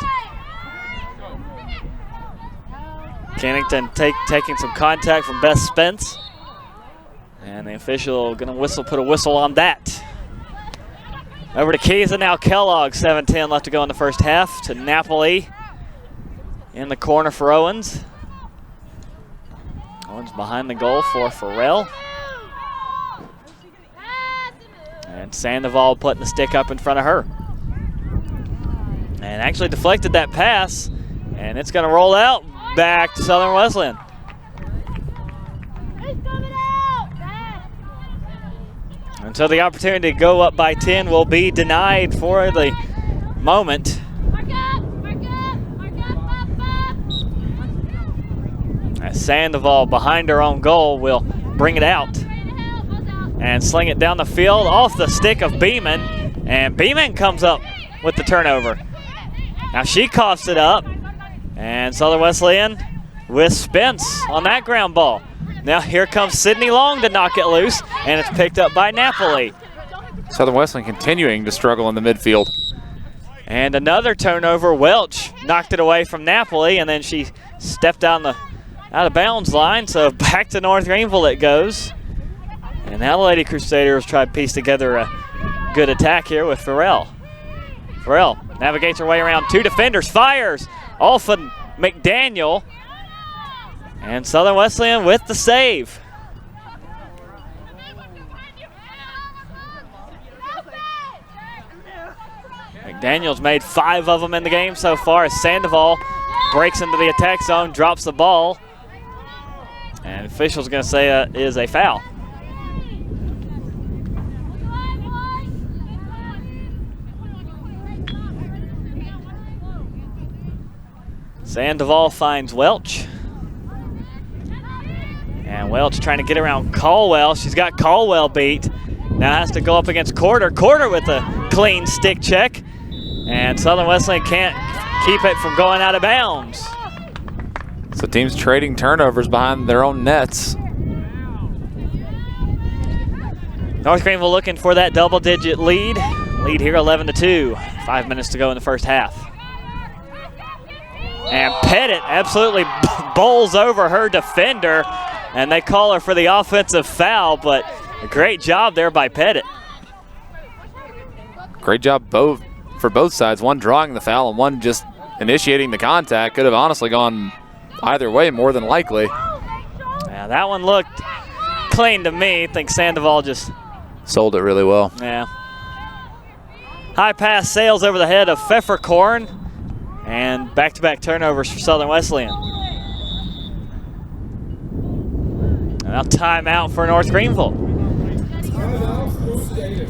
Kennington taking some contact from Beth Spence. And the official gonna put a whistle on that. Over to Keysa now, Kellogg, 7:10 left to go in the first half, to Napoli in the corner for Owens. Owens behind the goal for Farrell. And Sandoval putting the stick up in front of her. And actually deflected that pass, and it's gonna roll out back to Southern Wesleyan. And so the opportunity to go up by 10 will be denied for the moment. As Sandoval behind her own goal will bring it out and sling it down the field off the stick of Beeman. And Beeman comes up with the turnover. Now she coughs it up. And Southern Wesleyan with Spence on that ground ball. Now here comes Sydney Long to knock it loose, and it's picked up by Napoli. Southern Wesleyan continuing to struggle in the midfield. And another turnover. Welch knocked it away from Napoli, and then she stepped down the out of bounds line, so back to North Greenville it goes. And now the Lady Crusaders try to piece together a good attack here with Farrell. Farrell navigates her way around 2 defenders, fires off of McDaniel. And Southern Wesleyan with the save. McDaniel's made 5 of them in the game so far as Sandoval breaks into the attack zone, drops the ball. And official's going to say it is a foul. Sandoval finds Welch. And Welch trying to get around Caldwell. She's got Caldwell beat. Now has to go up against Corder. Corder with a clean stick check. And Southern Wesleyan can't keep it from going out of bounds. So teams trading turnovers behind their own nets. North Greenville looking for that double-digit lead. Lead here 11-2. 5 minutes to go in the first half. And Pettit absolutely bowls over her defender, and they call her for the offensive foul, but a great job there by Pettit. Great job for both sides. One drawing the foul and one just initiating the contact. Could have honestly gone either way, more than likely. Yeah, that one looked clean to me. I think Sandoval just sold it really well. Yeah. High pass sails over the head of Pfefferkorn. And back-to-back turnovers for Southern Wesleyan. Now timeout for North Greenville.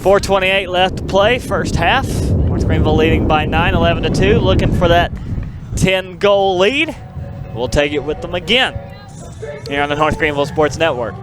4:28 left to play, first half. North Greenville leading by 9, 11-2, looking for that 10-goal lead. We'll take it with them again here on the North Greenville Sports Network.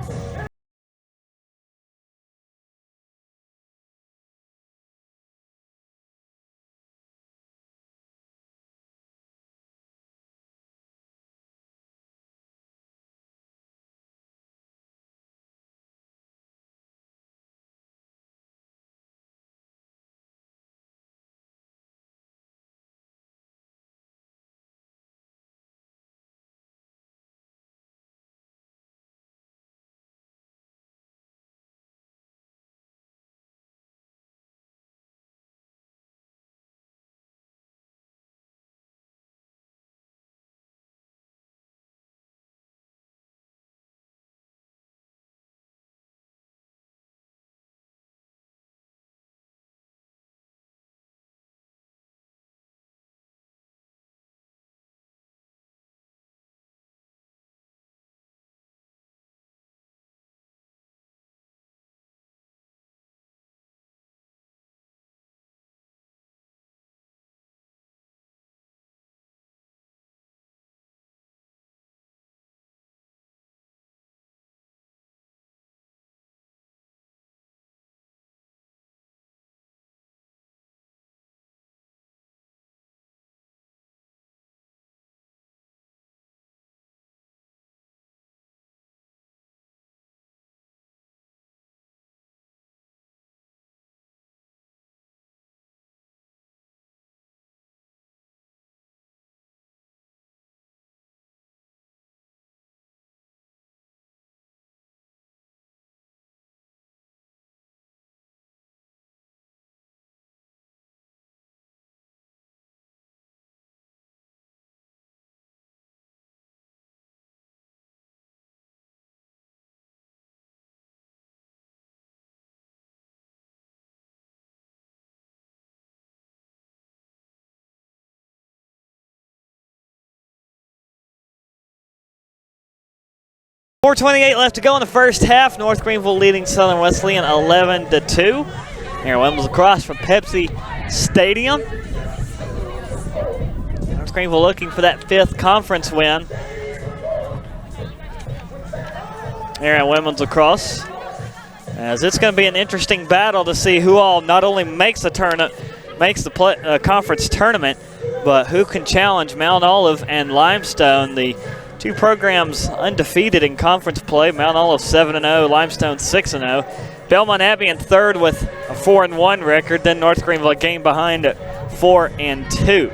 .428 left to go in the first half. North Greenville leading Southern Wesleyan 11-2. Here at Wimbledon Lacrosse from Pepsi Stadium. North Greenville looking for that 5th conference win. Here at Wimbledon Lacrosse. As it's going to be an interesting battle to see who all not only makes the conference tournament, but who can challenge Mount Olive and Limestone, the 2 programs undefeated in conference play. Mount Olive 7-0, Limestone 6-0. Belmont Abbey in 3rd with a 4-1 record. Then North Greenville a game behind at 4-2.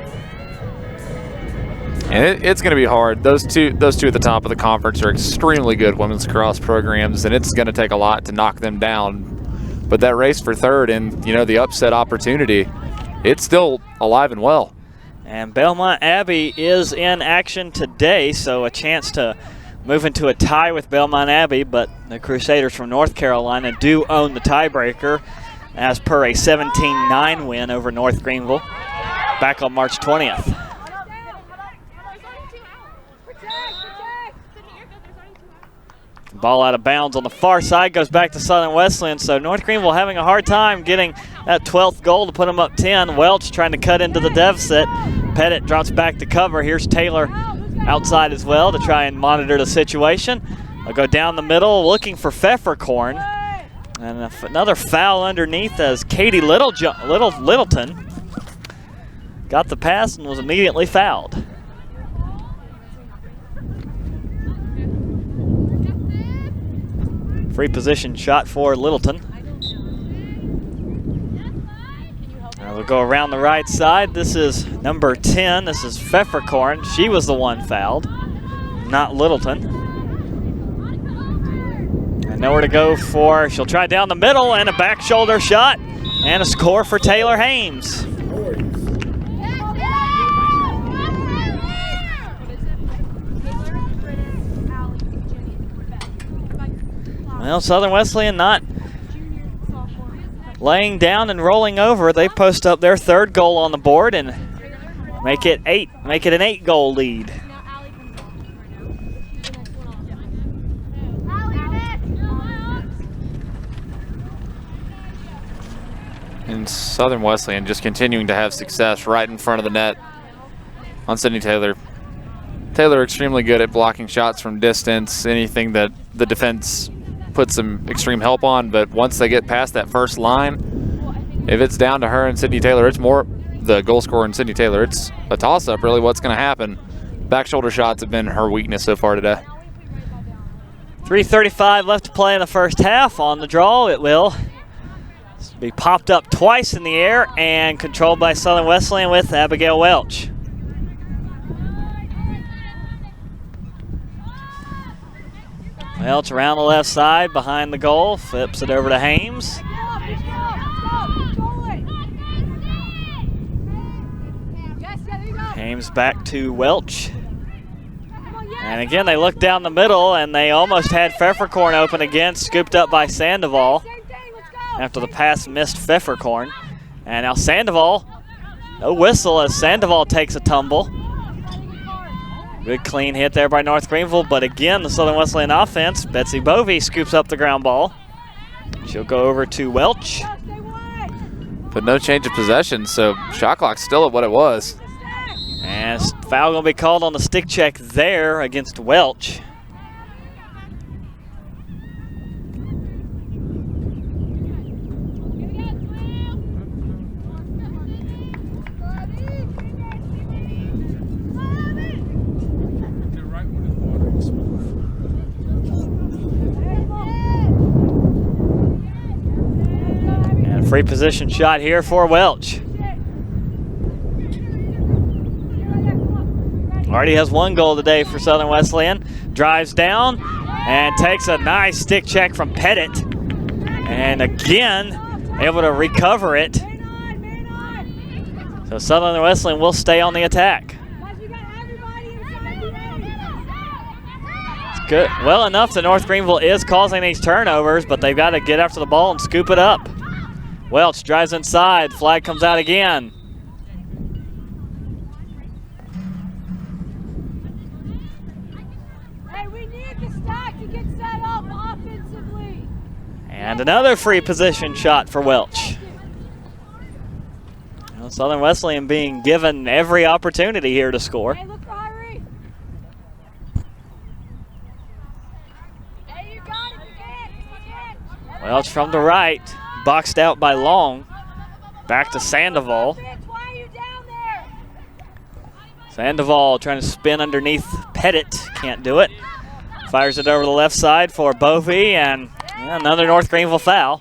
And it's going to be hard. Those two at the top of the conference are extremely good women's lacrosse programs, and it's going to take a lot to knock them down. But that race for third and, you know, the upset opportunity, it's still alive and well. And Belmont Abbey is in action today, so a chance to move into a tie with Belmont Abbey, but the Crusaders from North Carolina do own the tiebreaker as per a 17-9 win over North Greenville back on March 20th. Ball out of bounds on the far side, goes back to Southern Wesleyan. So North Greenville having a hard time getting that 12th goal to put them up 10. Welch trying to cut into the deficit. Pettit drops back to cover. Here's Taylor outside as well to try and monitor the situation. They'll go down the middle looking for Pfefferkorn. And another foul underneath as Katie Littleton got the pass and was immediately fouled. Free position shot for Littleton. Now we'll go around the right side. This is number 10. This is Pfefferkorn. She was the one fouled, not Littleton. And nowhere to go for. She'll try down the middle and a back shoulder shot and a score for Taylor Hames. Well, Southern Wesleyan not laying down and rolling over. They post up their third goal on the board and make it an 8-goal lead. And Southern Wesleyan just continuing to have success right in front of the net on Sydney Taylor. Taylor extremely good at blocking shots from distance, anything that the defense puts some extreme help on, but once they get past that first line, if it's down to her and Sydney Taylor, it's more the goal scorer and Sydney Taylor. It's a toss-up, really, what's going to happen. Back shoulder shots have been her weakness so far today. 3:35 left to play in the first half. On the draw, it will be popped up twice in the air and controlled by Southern Wesleyan with Abigail Welch. Welch around the left side, behind the goal, flips it over to Hames. Hames back to Welch. And again, they look down the middle, and they almost had Pfefferkorn open again, scooped up by Sandoval after the pass missed Pfefferkorn. And now Sandoval, no whistle as Sandoval takes a tumble. Good clean hit there by North Greenville, but again, the Southern Wesleyan offense, Betsy Bovey scoops up the ground ball. She'll go over to Welch. But no change of possession, so shot clock's still at what it was. And foul gonna be called on the stick check there against Welch. Free position shot here for Welch. Already has one goal today for Southern Wesleyan. Drives down and takes a nice stick check from Pettit. And again, able to recover it. So Southern Wesleyan will stay on the attack. It's good. Well enough that North Greenville is causing these turnovers, but they've got to get after the ball and scoop it up. Welch drives inside, flag comes out again. Hey, we need the stack to get set up offensively. And another free position shot for Welch. Well, Southern Wesleyan being given every opportunity here to score. Hey, look for Irie. Hey, you got it, you can. Welch from the right. Boxed out by Long. Back to Sandoval. Sandoval trying to spin underneath Pettit. Can't do it. Fires it over the left side for Bovey, and another North Greenville foul.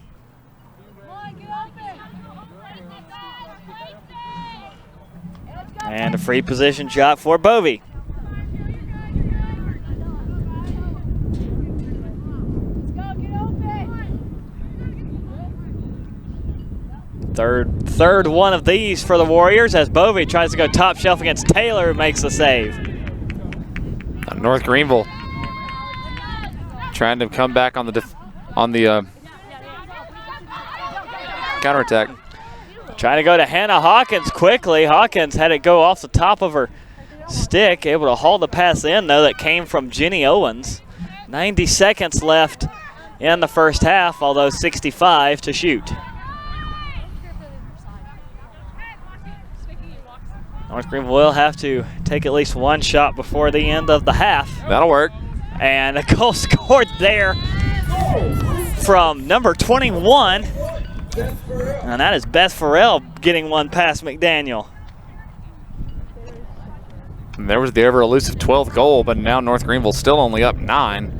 And a free position shot for Bovey. Third one of these for the Warriors as Bovey tries to go top shelf against Taylor, who makes the save. North Greenville trying to come back on the counterattack. Trying to go to Hannah Hawkins quickly. Hawkins had it go off the top of her stick, able to haul the pass in, though, that came from Jenny Owens. 90 seconds left in the first half, although 65 to shoot. North Greenville will have to take at least one shot before the end of the half. That'll work. And a goal scored there from number 21. And that is Beth Farrell getting one past McDaniel. And there was the ever elusive 12th goal, but now North Greenville still only up 9.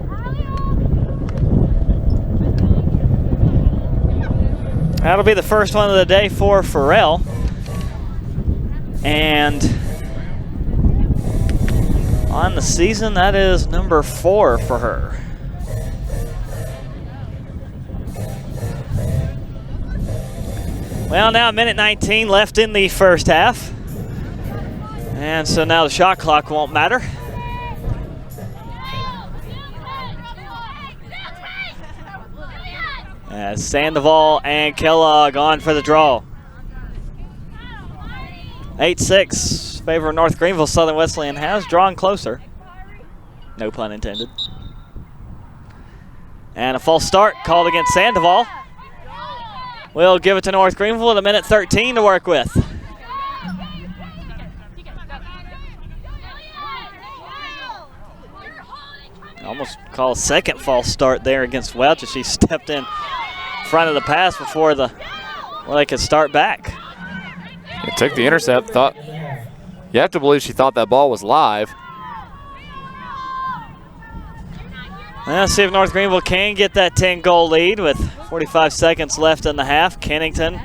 That'll be the first one of the day for Farrell. And on the season, that is number 4 for her. Well, now a minute 19 left in the first half. And so now the shot clock won't matter. As Sandoval and Kellogg on for the draw. 8-6, favor of North Greenville. Southern Wesleyan has drawn closer. No pun intended. And a false start called against Sandoval. We'll give it to North Greenville at a minute 13 to work with. Almost call a second false start there against Welch as she stepped in front of the pass before they could start back. It took the intercept. You have to believe she thought that ball was live. Let's see if North Greenville can get that 10-goal lead with 45 seconds left in the half. Kennington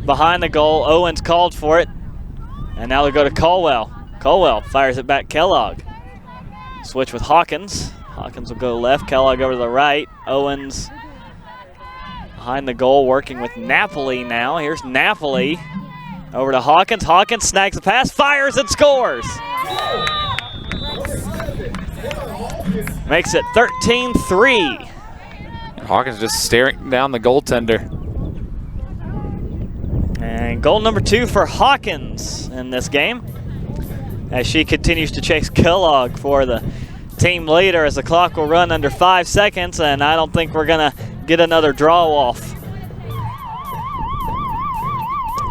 behind the goal. Owens called for it. And now they go to Colwell. Colwell fires it back Kellogg. Switch with Hawkins. Hawkins will go left. Kellogg over to the right. Owens behind the goal working with Napoli now. Here's Napoli. Over to Hawkins. Hawkins snags the pass, fires and scores. Makes it 13-3. Hawkins just staring down the goaltender. And goal number 2 for Hawkins in this game, as she continues to chase Kellogg for the team leader as the clock will run under 5 seconds, and I don't think we're going to get another draw off.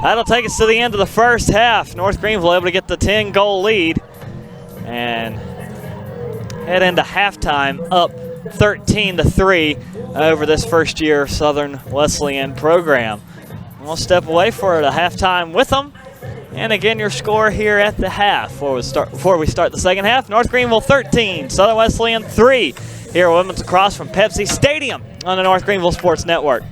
That'll take us to the end of the first half. North Greenville able to get the 10-goal lead and head into halftime up 13-3 over this first-year Southern Wesleyan program. We'll step away for the halftime with them. And again, your score here at the half before we start the second half. North Greenville 13, Southern Wesleyan 3. Here at Women's Lacrosse from Pepsi Stadium on the North Greenville Sports Network.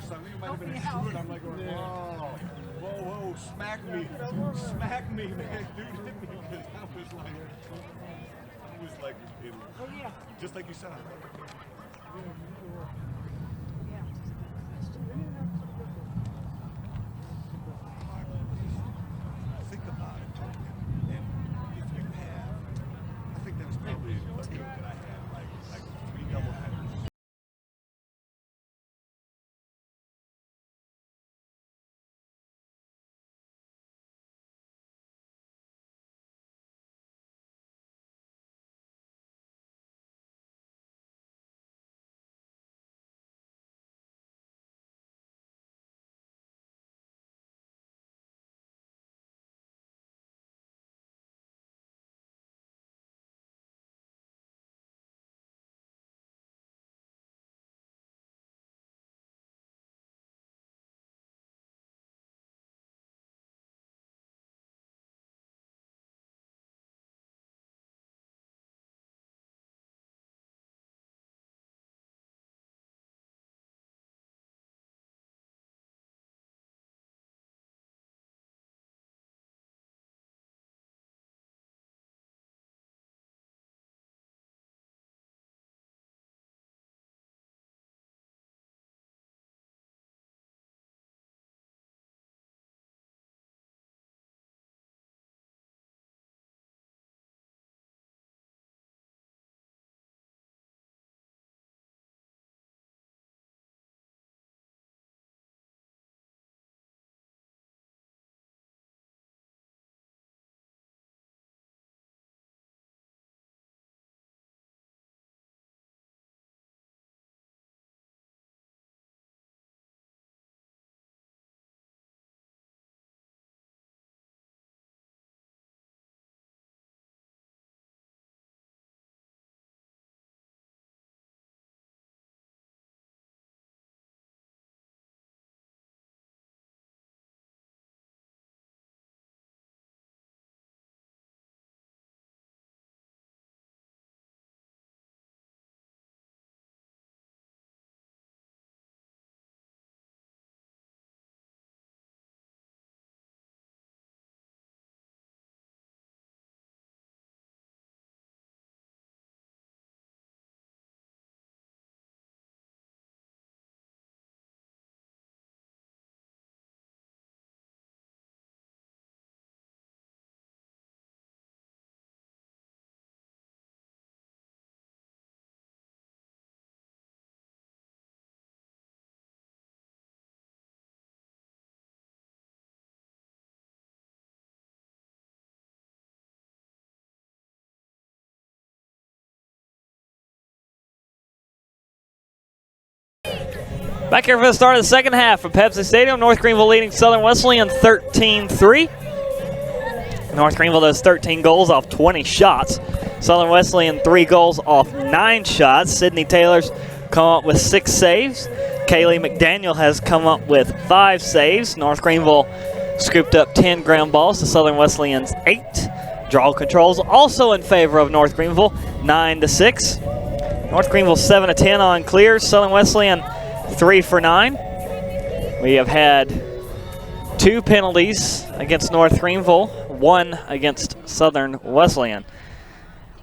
so I think it might have been a shoot. I'm like, whoa, whoa, smack me, man, dude hit me because I was like, just like you said. Think about it, and if you have, I think that was probably a game that I had, like 3 doubleheaders. Back here for the start of the second half of Pepsi Stadium. North Greenville leading Southern Wesleyan 13-3. North Greenville does 13 goals off 20 shots. Southern Wesleyan 3 goals off 9 shots. Sydney Taylor's come up with 6 saves. Kaylee McDaniel has come up with 5 saves. North Greenville scooped up 10 ground balls to Southern Wesleyan's 8. Draw controls also in favor of North Greenville, 9-6. North Greenville 7-10 on clears. Southern Wesleyan 3 for 9. We have had 2 penalties against North Greenville, 1 against Southern Wesleyan.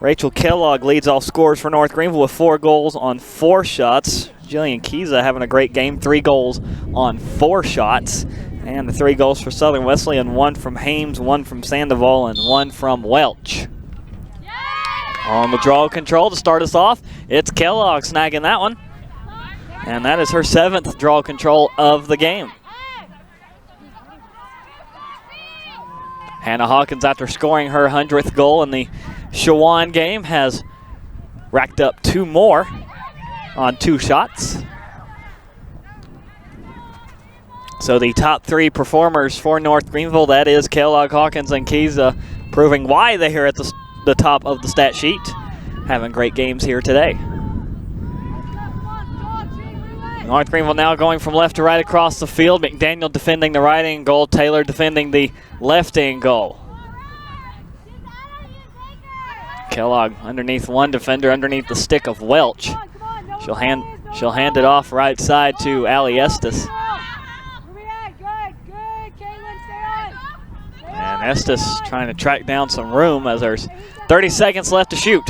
Rachel Kellogg leads all scorers for North Greenville with 4 goals on 4 shots. Jillian Kiza having a great game, 3 goals on 4 shots. And the 3 goals for Southern Wesleyan, 1 from Hames, 1 from Sandoval, and 1 from Welch. On the draw control to start us off, it's Kellogg snagging that one. And that is her 7th draw control of the game. Hannah Hawkins, after scoring her 100th goal in the Shawan game, has racked up 2 more on 2 shots. So the top 3 performers for North Greenville, that is Kellogg, Hawkins, and Kiza, proving why they're here at the top of the stat sheet. Having great games here today. North Greenville now going from left to right across the field. McDaniel defending the right end goal. Taylor defending the left end goal. Kellogg underneath one defender, underneath the stick of Welch. She'll hand it off right side to Allie Estes. And Estes trying to track down some room as there's 30 seconds left to shoot.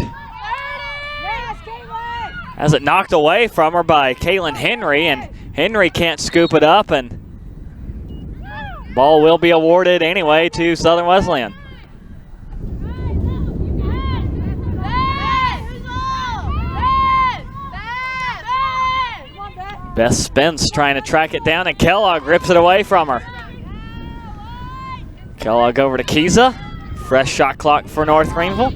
Has it knocked away from her by Kaylin Henry, and Henry can't scoop it up, and ball will be awarded anyway to Southern Wesleyan. Beth Spence trying to track it down, and Kellogg rips it away from her. Kellogg over to Kiza. Fresh shot clock for North Greenville.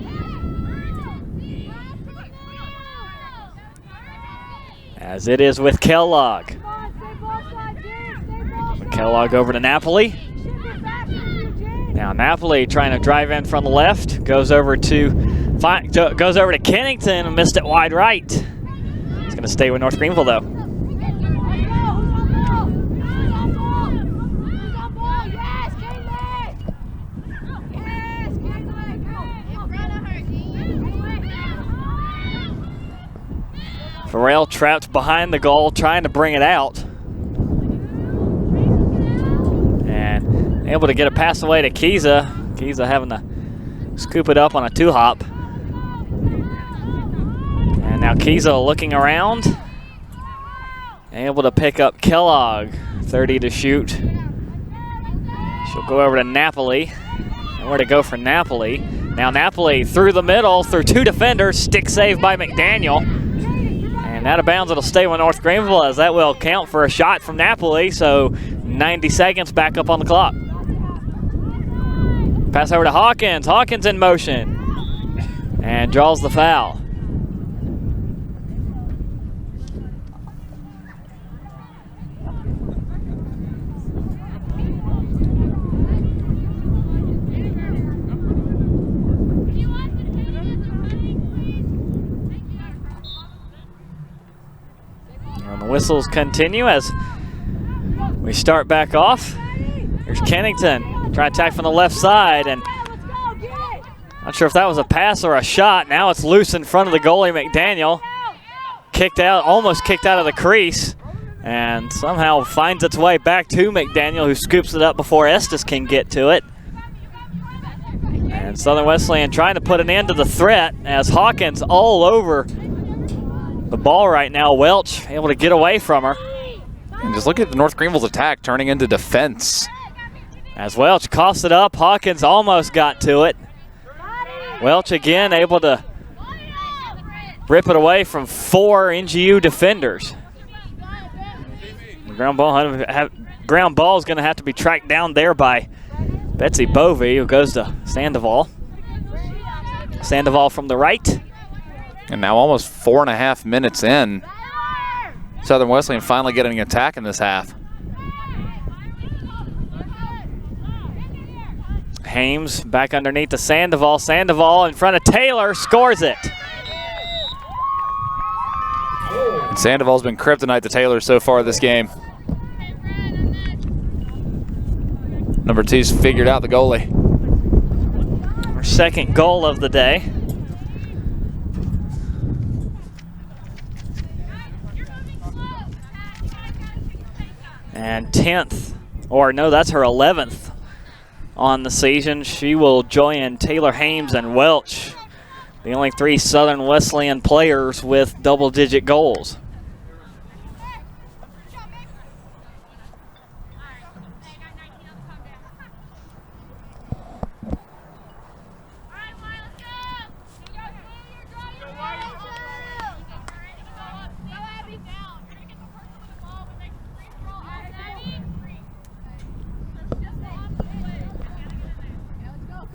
As it is with Kellogg. Kellogg over to Napoli. Now Napoli trying to drive in from the left. Goes over to Kennington and missed it wide right. It's going to stay with North Greenville though. Farrell trapped behind the goal, trying to bring it out. And able to get a pass away to Kiza. Kiza having to scoop it up on a 2-hop. And now Kiza looking around. Able to pick up Kellogg, 30 to shoot. She'll go over to Napoli. Nowhere to go for Napoli. Now Napoli through the middle, through 2 defenders, stick save by McDaniel. And out of bounds, it'll stay with North Greenville, as that will count for a shot from Napoli, so 90 seconds back up on the clock. Pass over to Hawkins. Hawkins in motion and draws the foul. And the whistles continue as we start back off. Here's Kennington trying to attack from the left side, and not sure if that was a pass or a shot. Now it's loose in front of the goalie, McDaniel. Kicked out, almost kicked out of the crease, and somehow finds its way back to McDaniel, who scoops it up before Estes can get to it. And Southern Wesleyan trying to put an end to the threat as Hawkins all over the ball right now. Welch able to get away from her. And just look at the North Greenville's attack turning into defense. As Welch coughs it up, Hawkins almost got to it. Welch again able to rip it away from 4 NGU defenders. The ground ball is going to have to be tracked down there by Betsy Bovey, who goes to Sandoval. Sandoval from the right. And now almost 4.5 minutes in, Southern Wesleyan finally getting an attack in this half. Hames back underneath to Sandoval. Sandoval in front of Taylor, scores it. And Sandoval's been kryptonite to Taylor so far this game. Number 2's figured out the goalie. Our second goal of the day. And 10th, or no, that's her 11th on the season. She will join Taylor Hames and Welch, the only 3 Southern Wesleyan players with double-digit goals.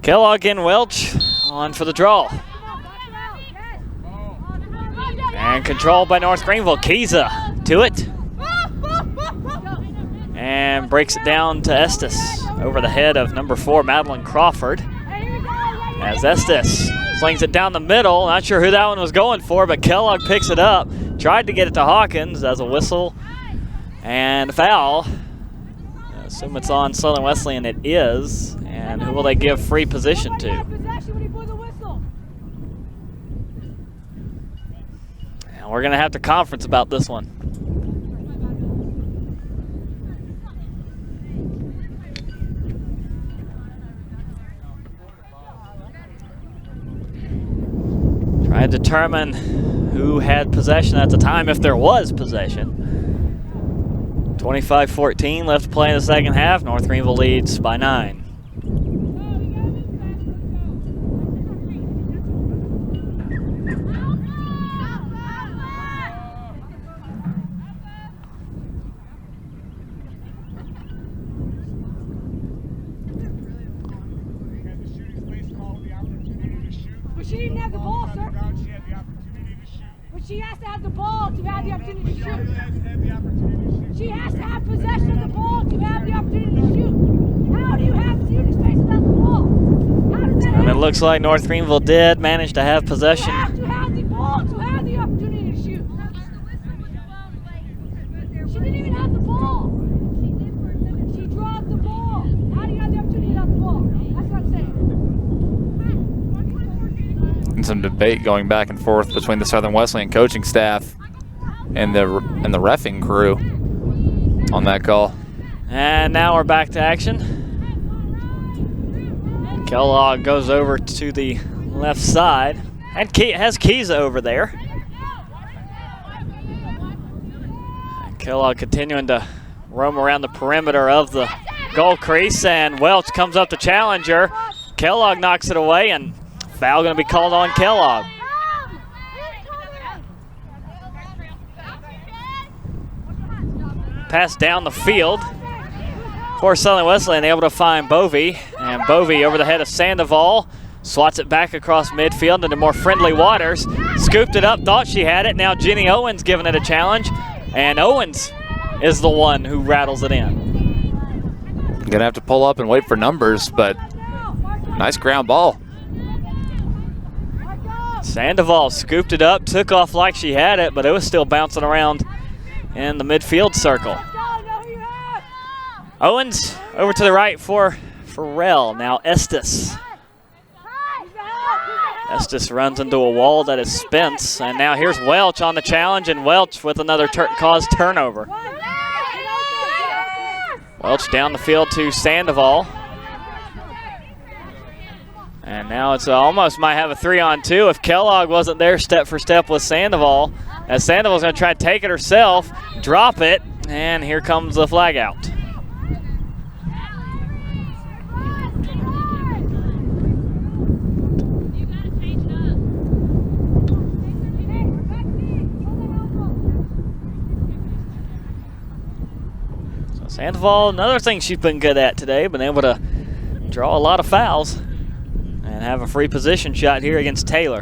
Kellogg and Welch on for the draw. And controlled by North Greenville. Kiza to it. And breaks it down to Estes over the head of number 4, Madeline Crawford. As Estes slings it down the middle. Not sure who that one was going for, but Kellogg picks it up. Tried to get it to Hawkins as a whistle and a foul. I assume it's on Southern Wesleyan. It is. And who will they give free position to? And we're going to have to conference about this one. Trying to determine who had possession at the time, if there was possession. 25-14 left to play in the second half. North Greenville leads by 9. But she didn't have the ball, sir. But she has to have the ball to have the opportunity to shoot. She has to have possession of the ball to have the opportunity to shoot. How do you have shooting space without the ball? How does that happen? And it looks like North Greenville did manage to have possession. You have to have the ball to have the opportunity to shoot. She didn't even have the ball. She dropped the ball. How do you have the opportunity without the ball? That's what I'm saying. And some debate going back and forth between the Southern Wesleyan coaching staff and the reffing crew on that call. And now we're back to action. Kellogg goes over to the left side and has Keyes over there. And Kellogg continuing to roam around the perimeter of the goal crease, and Welch comes up to challenge her. Kellogg knocks it away, and foul going to be called on Kellogg. Pass down the field for Southern Wesleyan, able to find Bovey, and Bovey over the head of Sandoval, swats it back across midfield into more friendly waters, scooped it up, thought she had it. Now Jenny Owens giving it a challenge, and Owens is the one who rattles it in. Gonna have to pull up and wait for numbers, but nice ground ball. Sandoval scooped it up, took off like she had it, but it was still bouncing around in the midfield circle. Owens over to the right for Farrell. Now Estes. Estes runs into a wall that is Spence, and now here's Welch on the challenge, and Welch with another caused turnover. Welch down the field to Sandoval. And now it's almost might have a 3-on-2 if Kellogg wasn't there step for step with Sandoval. As Sandoval's going to try to take it herself, drop it, and here comes the flag out. So Sandoval, another thing she's been good at today, been able to draw a lot of fouls and have a free position shot here against Taylor.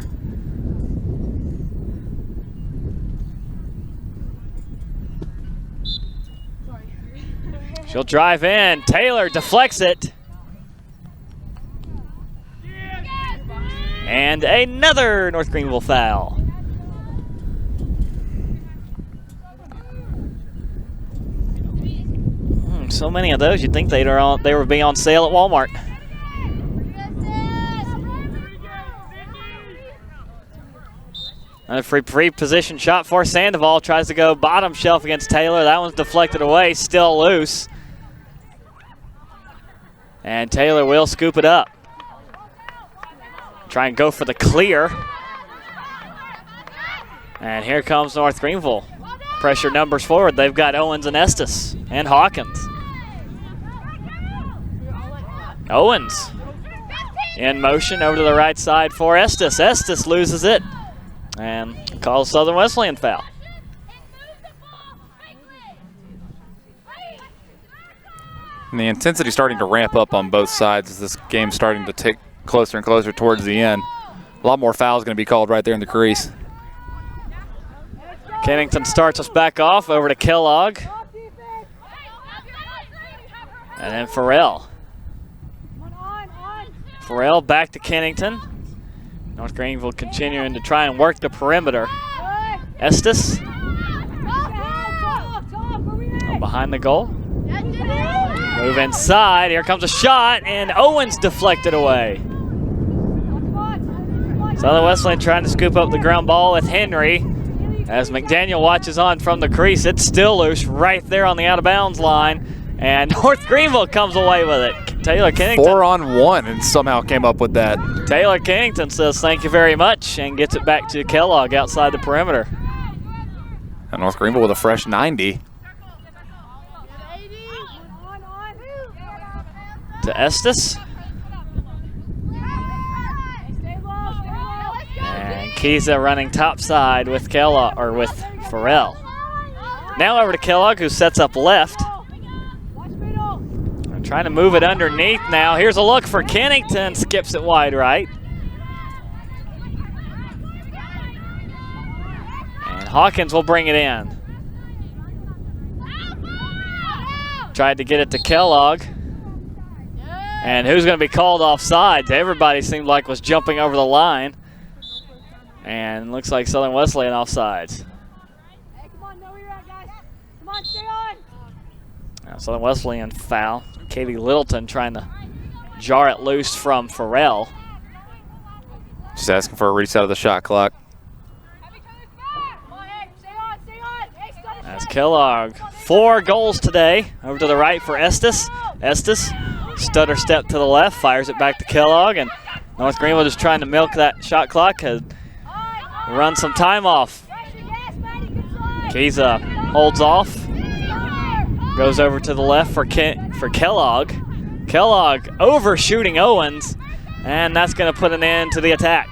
She'll drive in. Taylor deflects it. And another North Greenville foul. So many of those, you'd think they would be on sale at Walmart. Another free position shot for Sandoval. Tries to go bottom shelf against Taylor. That one's deflected away, still loose. And Taylor will scoop it up. Try and go for the clear. And here comes North Greenville. Pressure numbers forward. They've got Owens and Estes and Hawkins. Owens in motion over to the right side for Estes. Estes loses it and calls Southern Wesleyan foul. And the intensity starting to ramp up on both sides as this game's starting to tick closer and closer towards the end. A lot more fouls going to be called right there in the crease. Kennington starts us back off over to Kellogg. And then Farrell. Farrell back to Kennington. North Greenville continuing to try and work the perimeter. Estes. Behind the goal. Move inside. Here comes a shot, and Owens deflected away. Southern Wesleyan trying to scoop up the ground ball with Henry. As McDaniel watches on from the crease, it's still loose right there on the out-of-bounds line. And North Greenville comes away with it. Taylor Kennington. 4-on-1 and somehow came up with that. Taylor Kennington says thank you very much and gets it back to Kellogg outside the perimeter. And North Greenville with a fresh 90. To Estes. And Kiza running topside with Kellogg, or with Farrell. Now over to Kellogg, who sets up left. Trying to move it underneath now. Here's a look for Kennington, skips it wide right. And Hawkins will bring it in. Tried to get it to Kellogg. And who's going to be called offside? Everybody seemed like was jumping over the line. And looks like Southern Wesleyan offsides. Hey, come on, know where you're at, guys. Come on, stay on. Now Southern Wesleyan foul. Katie Littleton trying to jar it loose from Farrell. Just asking for a reset of the shot clock. That's Kellogg. 4 goals today. Over to the right for Estes. Estes, stutter step to the left, fires it back to Kellogg, and North Greenville just trying to milk that shot clock, has run some time off. Kiza holds off. Goes over to the left for Kellogg. Kellogg overshooting Owens, and that's going to put an end to the attack.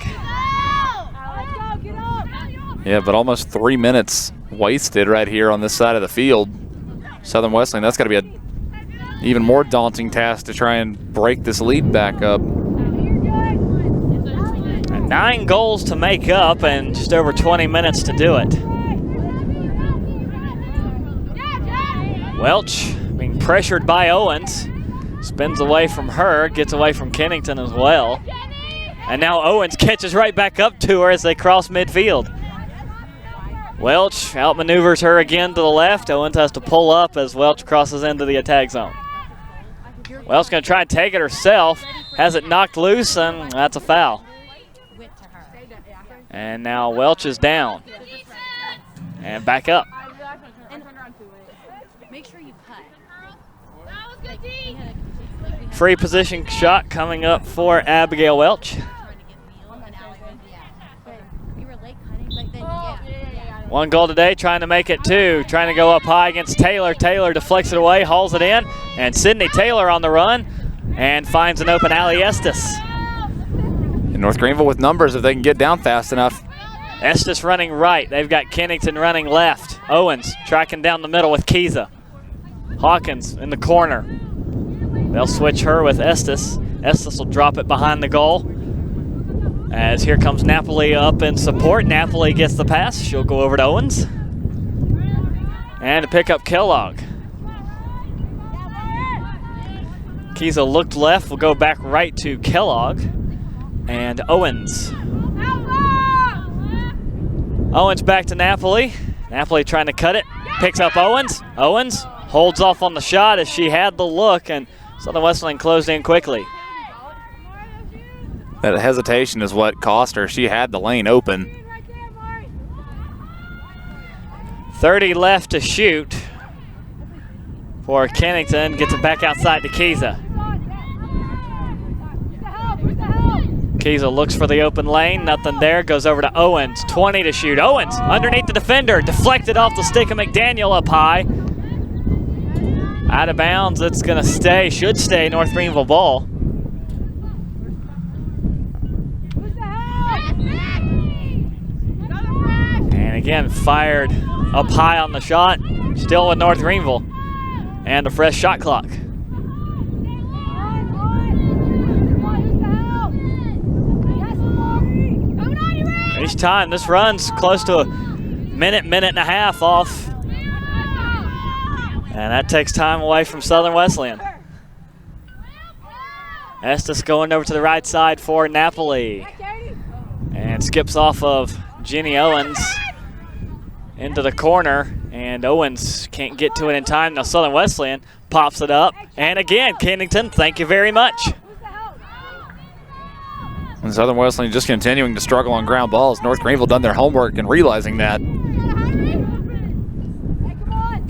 Yeah, but almost 3 minutes wasted right here on this side of the field. Southern Wesleyan, that's got to be an even more daunting task to try and break this lead back up. 9 goals to make up and just over 20 minutes to do it. Welch being pressured by Owens. Spins away from her, gets away from Kennington as well. And now Owens catches right back up to her as they cross midfield. Welch outmaneuvers her again to the left. Owens has to pull up as Welch crosses into the attack zone. Welch going to try and take it herself. Has it knocked loose, and that's a foul. And now Welch is down. And back up. Make sure you cut. Free position shot coming up for Abigail Welch. One goal today, trying to make it 2. Trying to go up high against Taylor. Taylor deflects it away, hauls it in. And Sydney Taylor on the run and finds an open alley Estes. And North Greenville with numbers if they can get down fast enough. Estes running right. They've got Kennington running left. Owens tracking down the middle with Kiza. Hawkins in the corner. They'll switch her with Estes. Estes will drop it behind the goal. As here comes Napoli up in support. Napoli gets the pass. She'll go over to Owens. And to pick up Kellogg. Kiza looked left. Will go back right to Kellogg. And Owens. Owens back to Napoli. Napoli trying to cut it. Picks up Owens. Owens holds off on the shot as she had the look, and Southern Wesleyan closed in quickly. That hesitation is what cost her. She had the lane open. 30 left to shoot for Kennington. Gets it back outside to Kiza. Kiza looks for the open lane. Nothing there. Goes over to Owens. 20 to shoot. Owens underneath the defender. Deflected off the stick of McDaniel up high. Out of bounds. It's going to stay. Should stay North Greenville ball. And again, fired up high on the shot. Still with North Greenville. And a fresh shot clock. Each time, this run's close to a minute and a half off. And that takes time away from Southern Wesleyan. Estes going over to the right side for Napoli. And skips off of Jenny Owens into the corner. And Owens can't get to it in time. Now Southern Wesleyan pops it up. And again, Kennington, thank you very much. And Southern Wesleyan just continuing to struggle on ground balls. North Greenville done their homework and realizing that.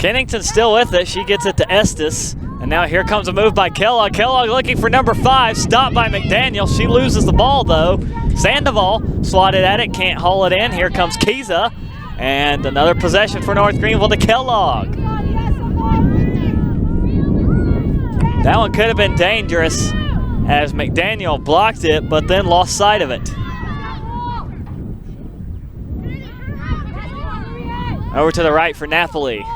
Kennington's still with it. She gets it to Estes. And now here comes a move by Kellogg. Kellogg looking for number 5, stopped by McDaniel. She loses the ball though. Sandoval swatted at it, can't haul it in. Here comes Kiza. And another possession for North Greenville to Kellogg. That one could have been dangerous as McDaniel blocked it, but then lost sight of it. Over to the right for Napoli.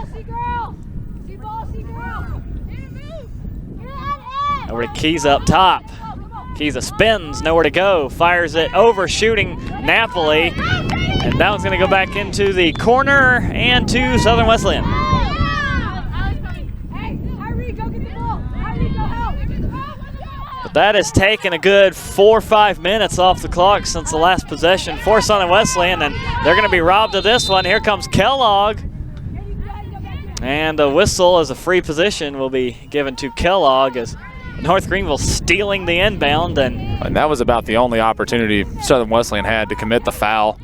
Over to Kiza up top. Kiza spins, nowhere to go, fires it over, shooting Napoli. And that one's gonna go back into the corner and to Southern Wesleyan. But that has taken a good 4 or 5 minutes off the clock since the last possession for Southern Wesleyan, and they're gonna be robbed of this one. Here comes Kellogg. And a whistle as a free position will be given to Kellogg as North Greenville stealing the inbound. And that was about the only opportunity Southern Wesleyan had to commit the foul.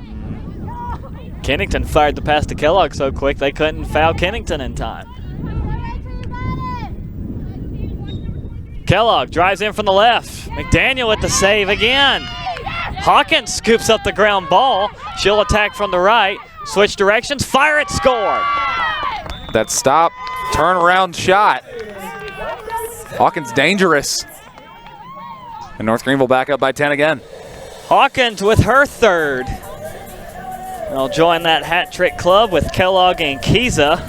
Kennington fired the pass to Kellogg so quick they couldn't foul Kennington in time. Kellogg drives in from the left. McDaniel with the save again. Hawkins scoops up the ground ball. She'll attack from the right. Switch directions, fire it, score. That stop, turnaround shot. Hawkins dangerous. And North Greenville back up by 10 again. Hawkins with her third. They'll join that hat trick club with Kellogg and Kiza.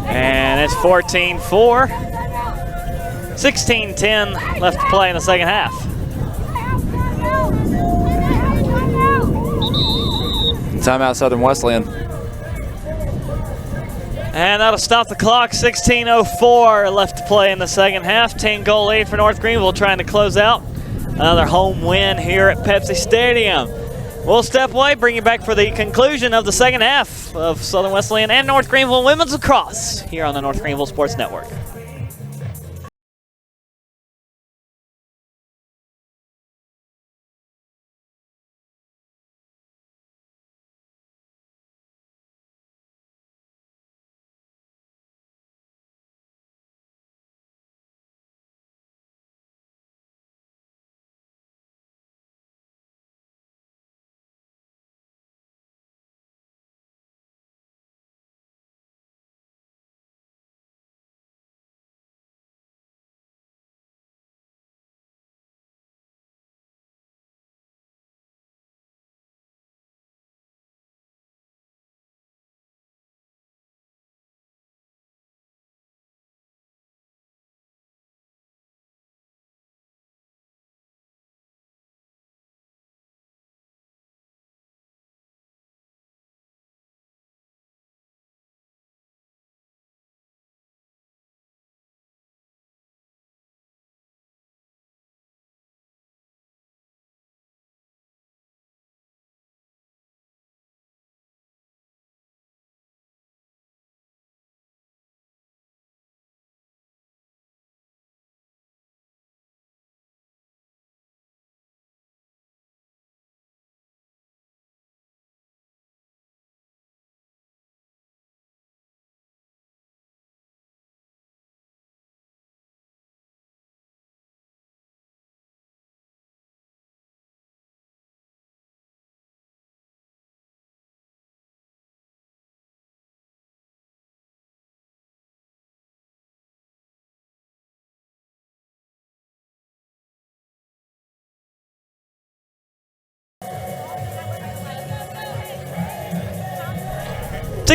And it's 14-4. 16-10 left to play in the second half. Timeout Southern Wesleyan. And that'll stop the clock. 16:04 left to play in the second half. 10-goal lead for North Greenville trying to close out. Another home win here at Pepsi Stadium. We'll step away, bring you back for the conclusion of the second half of Southern Wesleyan and North Greenville Women's Lacrosse here on the North Greenville Sports Network.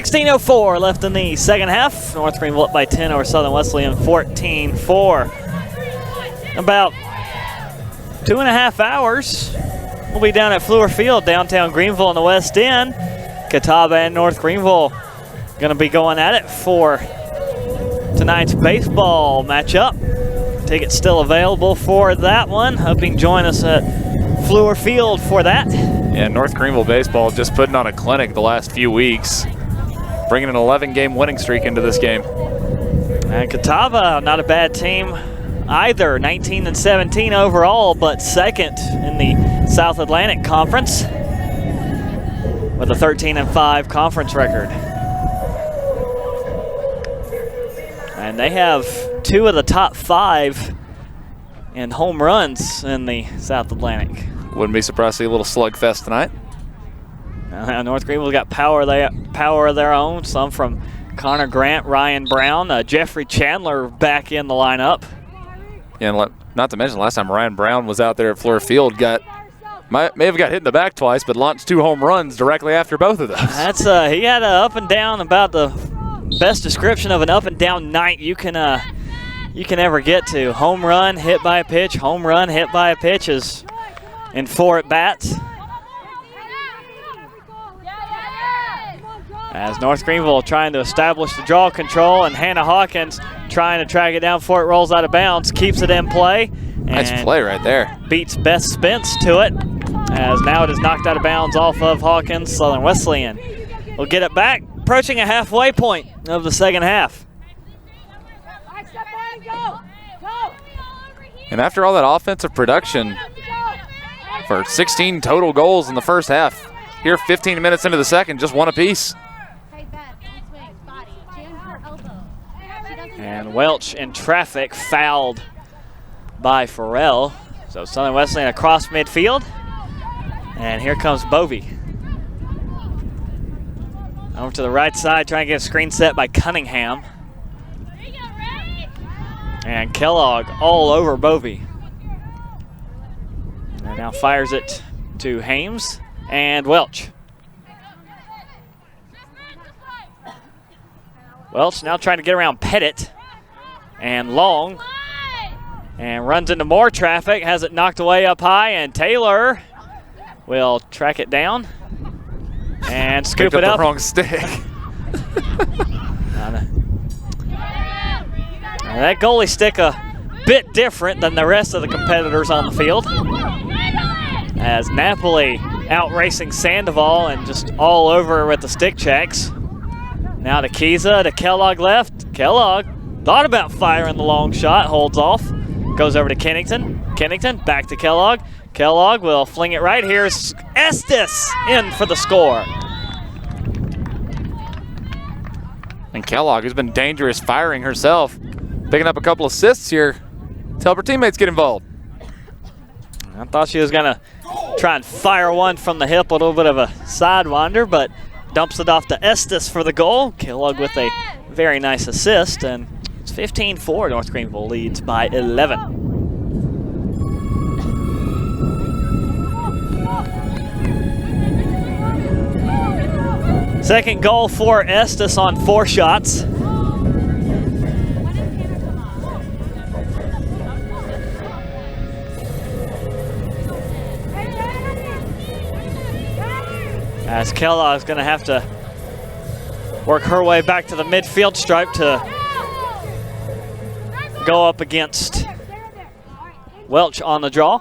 .04 left in the second half. North Greenville up by 10 over Southern Wesleyan, 14-4. About 2.5 hours, we'll be down at Fleur Field, downtown Greenville in the West End. Catawba and North Greenville going to be going at it for tonight's baseball matchup. Tickets still available for that one. Hope you can join us at Fleur Field for that. Yeah, North Greenville baseball just putting on a clinic the last few weeks, bringing an 11-game winning streak into this game. And Catawba, not a bad team either. 19-17 overall, but second in the South Atlantic Conference with a 13-5 conference record. And they have 2 of the top 5 in home runs in the South Atlantic. Wouldn't be surprised to see a little slugfest tonight. North Greenville got power of their own, some from Connor Grant, Ryan Brown, Jeffrey Chandler back in the lineup. Yeah, and not to mention last time Ryan Brown was out there at Fleur Field, may have got hit in the back twice, but launched 2 home runs directly after both of those. That's he had an up and down, about the best description of an up and down night you can ever get to. Home run, hit by a pitch, home run, hit by a pitch is in 4 at bats. As North Greenville trying to establish the draw control, and Hannah Hawkins trying to track it down before it rolls out of bounds, keeps it in play. Nice play right there. Beats Beth Spence to it, as now it is knocked out of bounds off of Hawkins. Southern Wesleyan will get it back, approaching a halfway point of the second half. And after all that offensive production for 16 total goals in the first half, here 15 minutes into the second, just 1 apiece. And Welch in traffic, fouled by Farrell. So Southern Wesleyan across midfield. And here comes Bovey. Over to the right side, trying to get a screen set by Cunningham. And Kellogg all over Bovey. And now fires it to Hames and Welch. Welch now trying to get around Pettit and Long, and runs into more traffic, has it knocked away up high, and Taylor will track it down and scoop it up. The wrong stick. Now that goalie stick a bit different than the rest of the competitors on the field, as Napoli out racing Sandoval and just all over with the stick checks. Now to Kiza, to Kellogg left. Kellogg thought about firing the long shot, holds off. Goes over to Kennington. Kennington back to Kellogg. Kellogg will fling it right. Here's Estes in for the score. And Kellogg, who's been dangerous firing herself, picking up a couple assists here to help her teammates get involved. I thought she was going to try and fire one from the hip, a little bit of a sidewinder, but dumps it off to Estes for the goal. Kellogg with a very nice assist, and it's 15-4. North Greenville leads by 11. Second goal for Estes on 4 shots. As Kellogg's going to have to work her way back to the midfield stripe to go up against Welch on the draw.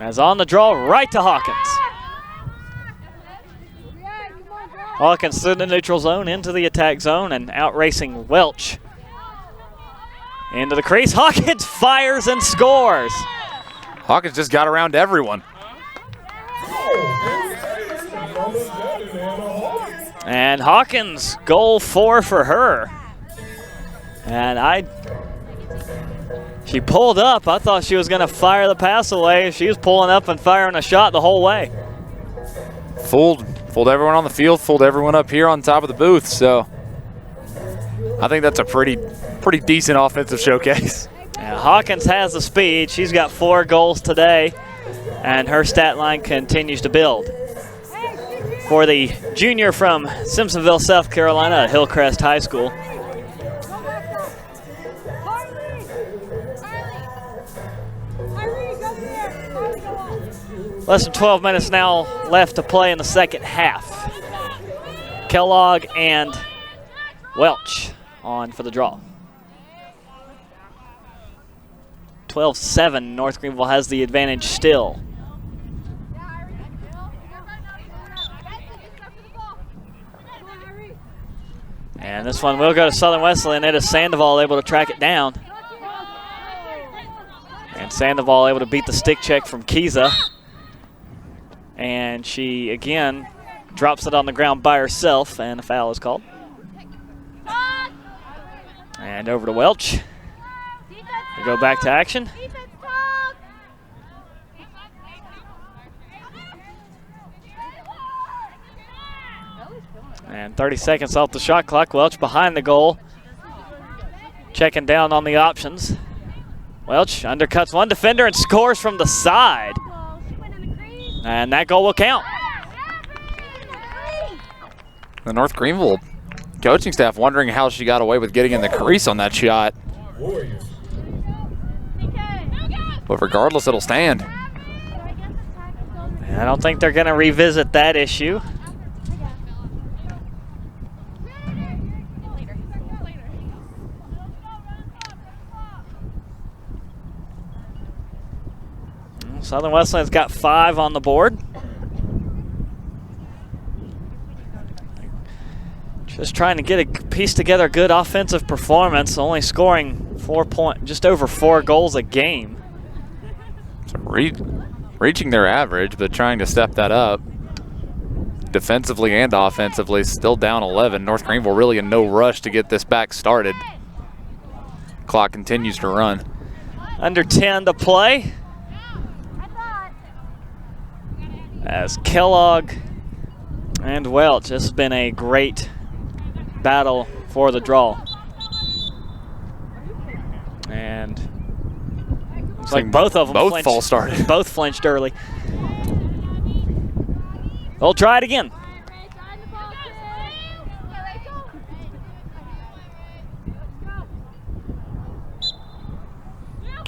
As on the draw, right to Hawkins. Hawkins through the neutral zone into the attack zone and out racing Welch. Into the crease, Hawkins fires and scores. Hawkins just got around everyone. And Hawkins, goal 4 for her. And she pulled up. I thought she was going to fire the pass away. She was pulling up and firing a shot the whole way. Fooled everyone on the field, fooled everyone up here on top of the booth. So I think that's a pretty decent offensive showcase. Yeah, Hawkins has the speed. She's got 4 goals today, and her stat line continues to build. For the junior from Simpsonville, South Carolina at Hillcrest High School. Less than 12 minutes now left to play in the second half. Kellogg and Welch on for the draw. 12-7, North Greenville has the advantage still. And this one will go to Southern Wesleyan. It is Sandoval able to track it down. And Sandoval able to beat the stick check from Kiza. And she, again, drops it on the ground by herself, and a foul is called. And over to Welch. We go back to action. And 30 seconds off the shot clock. Welch behind the goal. Checking down on the options. Welch undercuts one defender and scores from the side. And that goal will count. The North Greenville coaching staff wondering how she got away with getting in the crease on that shot. Warriors. But regardless, it'll stand. I don't think they're going to revisit that issue. Southern Wesleyan's got 5 on the board. Just trying to piece together a good offensive performance, only scoring just over 4 goals a game. So reaching their average, but trying to step that up. Defensively and offensively, still down 11. North Greenville really in no rush to get this back started. Clock continues to run. Under 10 to play. As Kellogg and Welch, this has been a great battle for the draw. And looks like both of them both false started. Both flinched early. They'll try it again.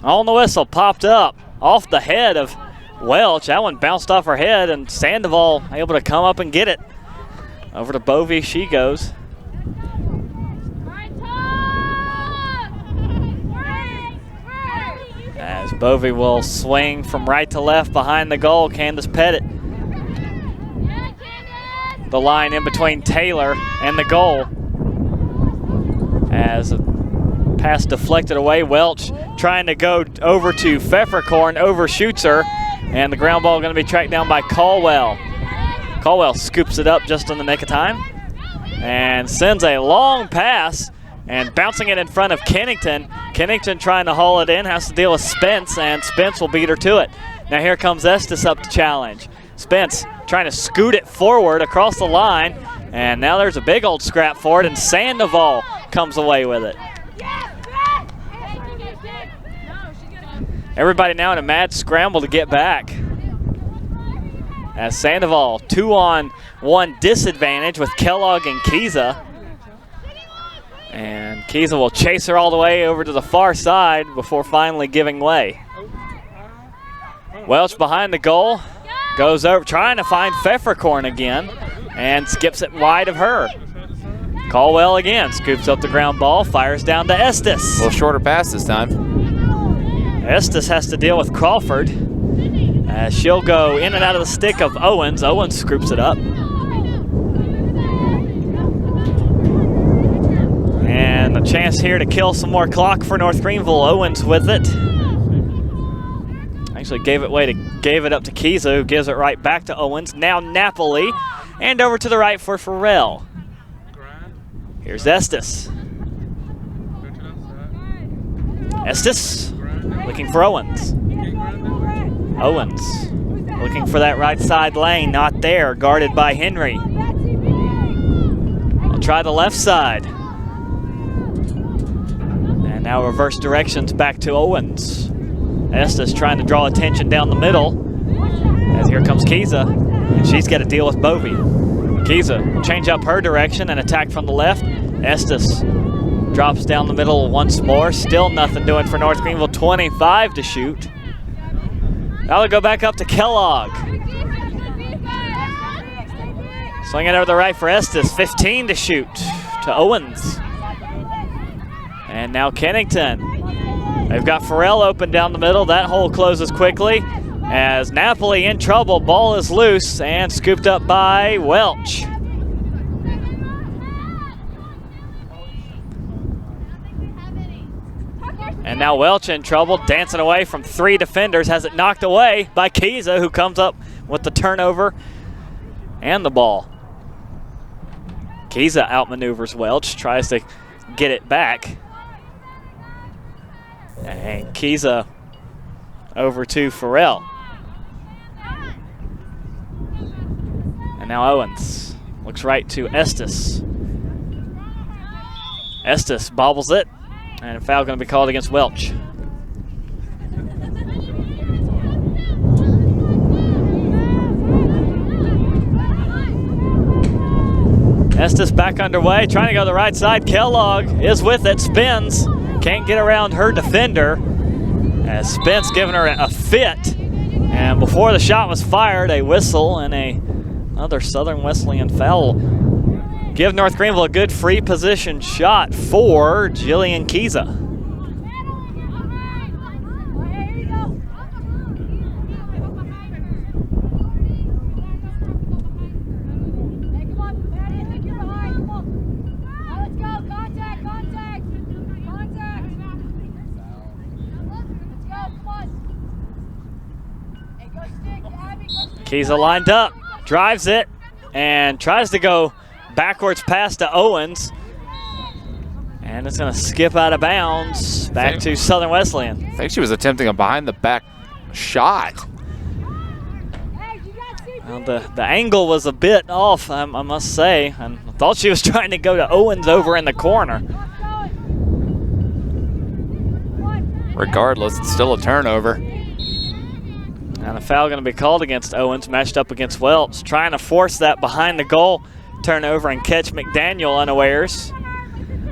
On the whistle, popped up off the head of Welch. That one bounced off her head, and Sandoval able to come up and get it. Over to Bovey she goes. As Bovey will swing from right to left behind the goal, Candace Pettit. The line in between Taylor and the goal. As a pass deflected away, Welch trying to go over to Pfefferkorn, overshoots her, and the ground ball going to be tracked down by Caldwell. Caldwell scoops it up just in the nick of time and sends a long pass and bouncing it in front of Kennington. Kennington trying to haul it in, has to deal with Spence, and Spence will beat her to it. Now here comes Estes up to challenge. Spence trying to scoot it forward across the line, and now there's a big old scrap for it, and Sandoval comes away with it. Everybody now in a mad scramble to get back. As Sandoval, 2-on-1 disadvantage with Kellogg and Kiza. And Kiza will chase her all the way over to the far side before finally giving way. Welch behind the goal, goes over, trying to find Pfefferkorn again, and skips it wide of her. Caldwell again, scoops up the ground ball, fires down to Estes. A little shorter pass this time. Estes has to deal with Crawford. As she'll go in and out of the stick of Owens. Owens scoops it up. And a chance here to kill some more clock for North Greenville. Owens with it. Actually gave it up to Kiza, who gives it right back to Owens. Now Napoli, and over to the right for Farrell. Here's Estes. Estes looking for Owens. Owens looking for that right side lane, not there, guarded by Henry. I'll try the left side. And now reverse directions back to Owens. Estes trying to draw attention down the middle. As here comes Kiza, and she's got to deal with Bovey. Kiza will change up her direction and attack from the left. Estes drops down the middle once more. Still nothing doing for North Greenville. 25 to shoot. Now they'll go back up to Kellogg. Swinging over the right for Estes. 15 to shoot to Owens. And now Kennington. They've got Farrell open down the middle. That hole closes quickly as Napoli in trouble. Ball is loose and scooped up by Welch. And now Welch in trouble, dancing away from 3 defenders, has it knocked away by Kiza, who comes up with the turnover and the ball. Kiza outmaneuvers Welch, tries to get it back. And Kiza over to Farrell. And now Owens looks right to Estes. Estes bobbles it, and a foul going to be called against Welch. Estes back underway, trying to go to the right side. Kellogg is with it, spins, can't get around her defender. As Spence giving her a fit. And before the shot was fired, a whistle and another Southern Wesleyan foul. Give North Greenville a good free position shot for Jillian Kiza. Kiza lined up, drives it, and tries to go backwards pass to Owens. And it's going to skip out of bounds back to Southern Wesleyan. I think she was attempting a behind-the-back shot. Well, the angle was a bit off, I must say. And I thought she was trying to go to Owens over in the corner. Regardless, it's still a turnover. And a foul going to be called against Owens, matched up against Welch, trying to force that behind the goal turnover and catch McDaniel unawares.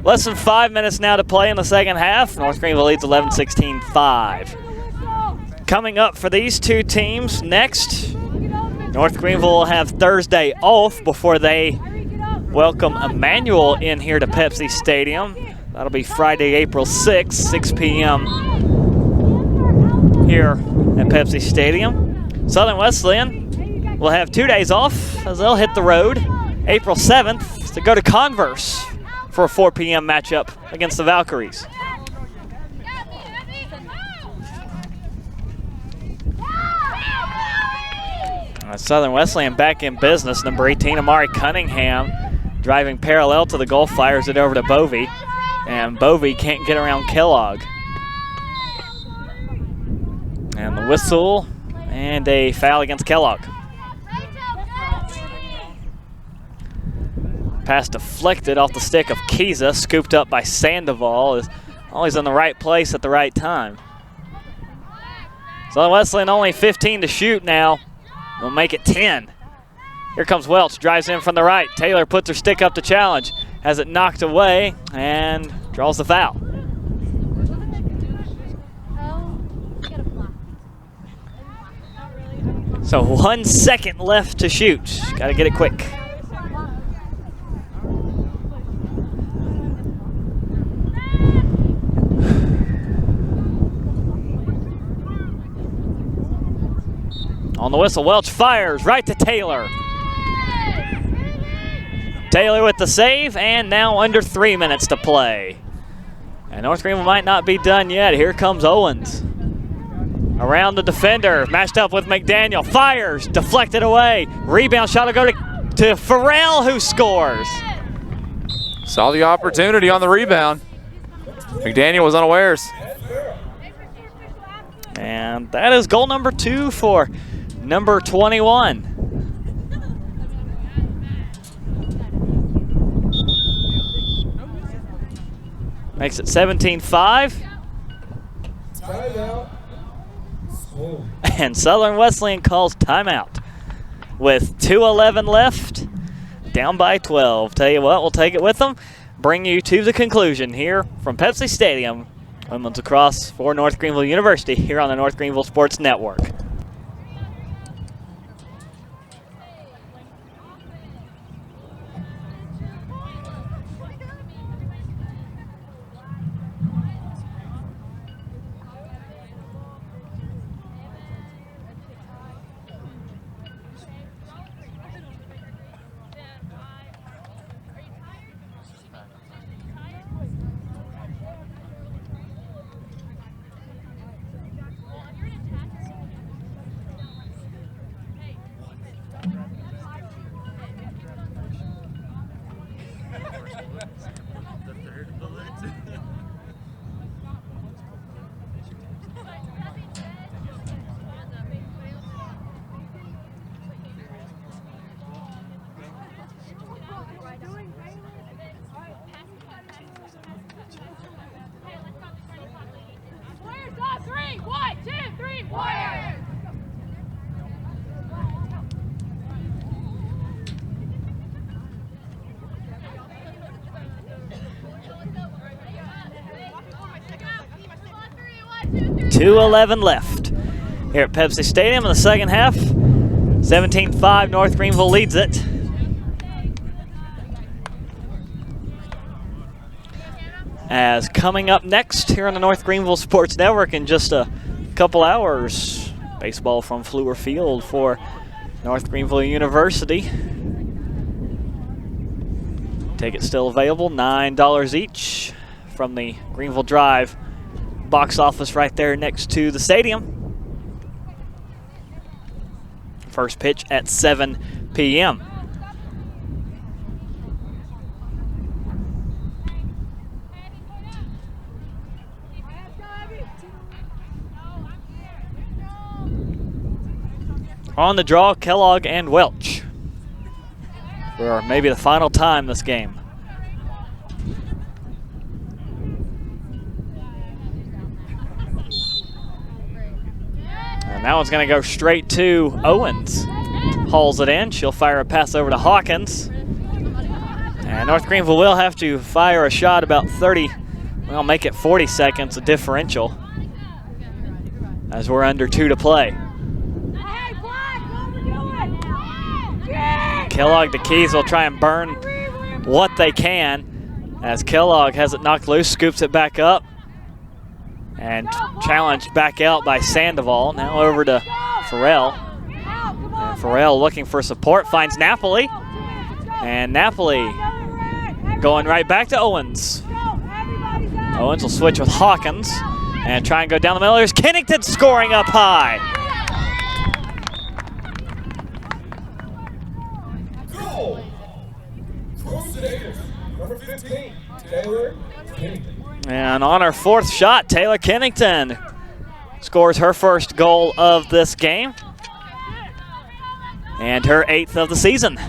Less than 5 minutes now to play in the second half. North Greenville leads 11-16-5. Coming up for these two teams next, North Greenville will have Thursday off before they welcome Emmanuel in here to Pepsi Stadium. That'll be Friday, April 6th, 6 p.m. here at Pepsi Stadium. Southern Wesleyan will have 2 days off as they'll hit the road April 7th to go to Converse for a 4 p.m. matchup against the Valkyries. Southern Wesleyan back in business. Number 18, Amari Cunningham, driving parallel to the goal, fires it over to Bovey. And Bovey can't get around Kellogg. And the whistle and a foul against Kellogg. Pass deflected off the stick of Kiza, scooped up by Sandoval. Is always in the right place at the right time. Southern Wesleyan only 15 to shoot now. We'll make it 10. Here comes Welch, drives in from the right. Taylor puts her stick up to challenge. Has it knocked away and draws the foul. So 1 second left to shoot. Got to get it quick. On the whistle, Welch fires right to Taylor. Taylor with the save, and now under 3 minutes to play. And North Greenville might not be done yet. Here comes Owens. Around the defender, matched up with McDaniel. Fires, deflected away. Rebound shot will go to Farrell, who scores. Saw the opportunity on the rebound. McDaniel was unawares. And that is goal number 2 for number 21. Makes it 17-5. And Southern Wesleyan calls timeout with 2:11 left, down by 12. Tell you what, we'll take it with them. Bring you to the conclusion here from Pepsi Stadium. Women's lacrosse for North Greenville University here on the North Greenville Sports Network. 2:11 left here at Pepsi Stadium in the second half. 17-5, North Greenville leads it. As coming up next here on the North Greenville Sports Network in just a couple hours, baseball from Fluor Field for North Greenville University. Tickets still available, $9 each from the Greenville Drive box office right there next to the stadium. First pitch at 7 p.m. On the draw, Kellogg and Welch for maybe the final time this game. And that one's going to go straight to Owens. Hauls it in. She'll fire a pass over to Hawkins. And North Greenville will have to fire a shot about 30, well, make it 40 seconds, a differential, as we're under 2 to play. Kellogg to Keys will try and burn what they can, as Kellogg has it knocked loose, scoops it back up, and challenged back out by Sandoval. Now over to Farrell. And Farrell looking for support, finds Napoli. And Napoli going right back to Owens. Owens will switch with Hawkins and try and go down the middle. There's Kennington scoring up high. Goal! Crusaders, number 15, Taylor Kennington. And on her fourth shot, Taylor Kennington scores her first goal of this game and her 8th of the season.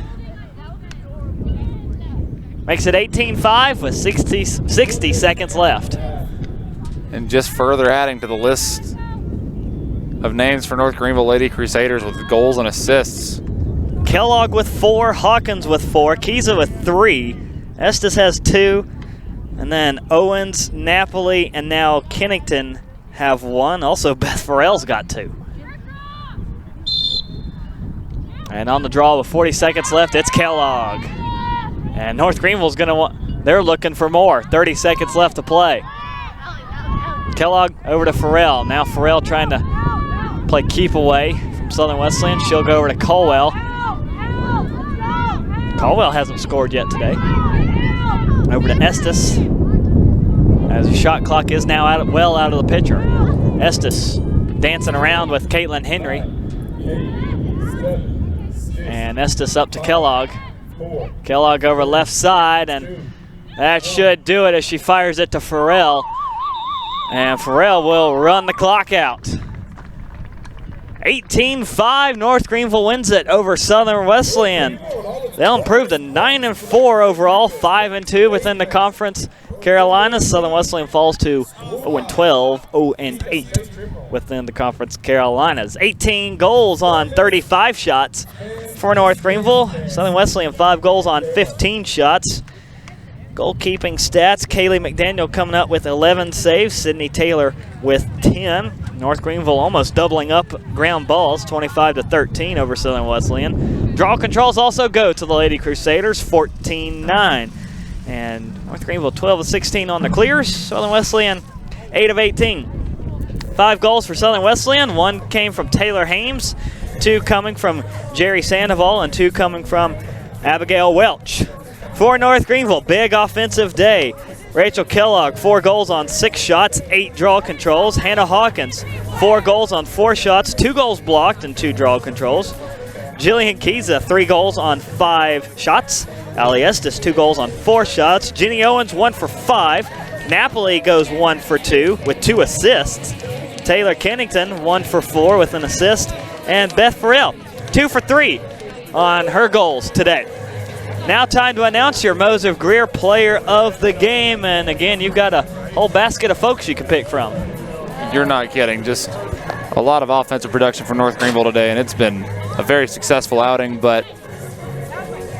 Makes it 18-5 with 60 seconds left. And just further adding to the list of names for North Greenville Lady Crusaders with goals and assists. Kellogg with 4, Hawkins with 4, Kiza with 3, Estes has 2, and then Owens, Napoli, and now Kennington have 1. Also, Beth Farrell's got 2. And on the draw with 40 seconds left, it's Kellogg. And North Greenville's going to want, they're looking for more. 30 seconds left to play. Kellogg over to Farrell. Now Farrell trying to play keep away from Southern Wesleyan. She'll go over to Colwell. Colwell hasn't scored yet today. Over to Estes, as the shot clock is now well out of the picture. Estes dancing around with Caitlin Henry. And Estes up to Kellogg. Kellogg over left side, and that should do it as she fires it to Farrell. And Farrell will run the clock out. 18-5, North Greenville wins it over Southern Wesleyan. They'll improve to 9-4 overall, 5-2 within the Conference Carolinas. Southern Wesleyan falls to 0-12, 0-8 within the Conference Carolinas. 18 goals on 35 shots for North Greenville. Southern Wesleyan 5 goals on 15 shots. Goalkeeping stats, Kaylee McDaniel coming up with 11 saves, Sydney Taylor with 10. North Greenville almost doubling up ground balls, 25-13 over Southern Wesleyan. Draw controls also go to the Lady Crusaders, 14-9. And North Greenville 12-16 on the clears. Southern Wesleyan 8 of 18. 5 goals for Southern Wesleyan. 1 came from Taylor Hames, 2 coming from Jerry Sandoval, and 2 coming from Abigail Welch. For North Greenville, big offensive day. Rachel Kellogg, 4 goals on 6 shots, 8 draw controls. Hannah Hawkins, 4 goals on 4 shots, 2 goals blocked and 2 draw controls. Jillian Kiza, 3 goals on 5 shots. Ali Estes, 2 goals on 4 shots. Jenny Owens, 1 for 5. Napoli goes 1 for 2 with 2 assists. Taylor Kennington, 1 for 4 with an assist. And Beth Farrell, 2 for 3 on her goals today. Now time to announce your Moser Greer Player of the Game. And again, you've got a whole basket of folks you can pick from. You're not kidding. Just a lot of offensive production for North Greenville today, and it's been a very successful outing. But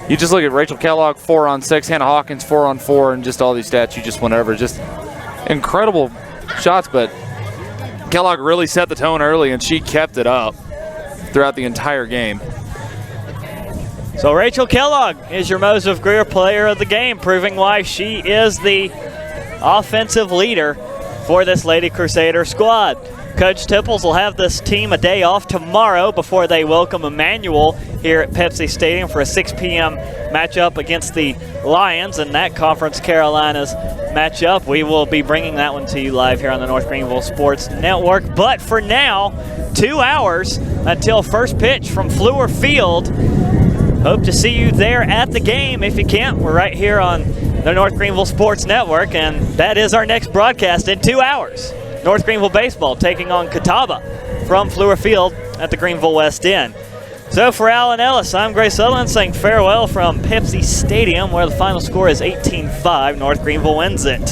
you just look at Rachel Kellogg, 4 on 6, Hannah Hawkins, 4 on 4, and just all these stats you just went over. Just incredible shots, but Kellogg really set the tone early, and she kept it up throughout the entire game. So Rachel Kellogg is your Moses Greer Player of the Game, proving why she is the offensive leader for this Lady Crusader squad. Coach Tipples will have this team a day off tomorrow before they welcome Emmanuel here at Pepsi Stadium for a 6 p.m. matchup against the Lions, and that Conference Carolinas matchup. We will be bringing that one to you live here on the North Greenville Sports Network. But for now, 2 hours until first pitch from Fluor Field. Hope to see you there at the game. If you can't, we're right here on the North Greenville Sports Network, and that is our next broadcast in 2 hours. North Greenville baseball taking on Catawba from Fluor Field at the Greenville West End. So for Alan Ellis, I'm Gray Sutherland saying farewell from Pepsi Stadium, where the final score is 18-5. North Greenville wins it.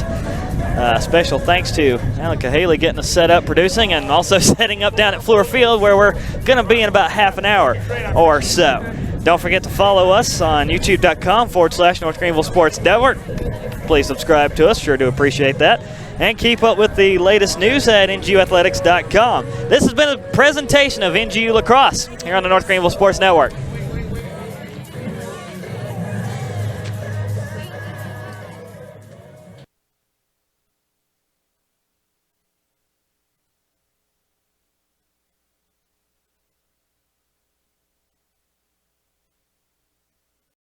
Special thanks to Alika Haley getting us set up, producing, and also setting up down at Fluor Field, where we're going to be in about half an hour or so. Don't forget to follow us on youtube.com/North Greenville Sports Network. Please subscribe to us. Sure do appreciate that. And keep up with the latest news at NGUathletics.com. This has been a presentation of NGU Lacrosse here on the North Greenville Sports Network.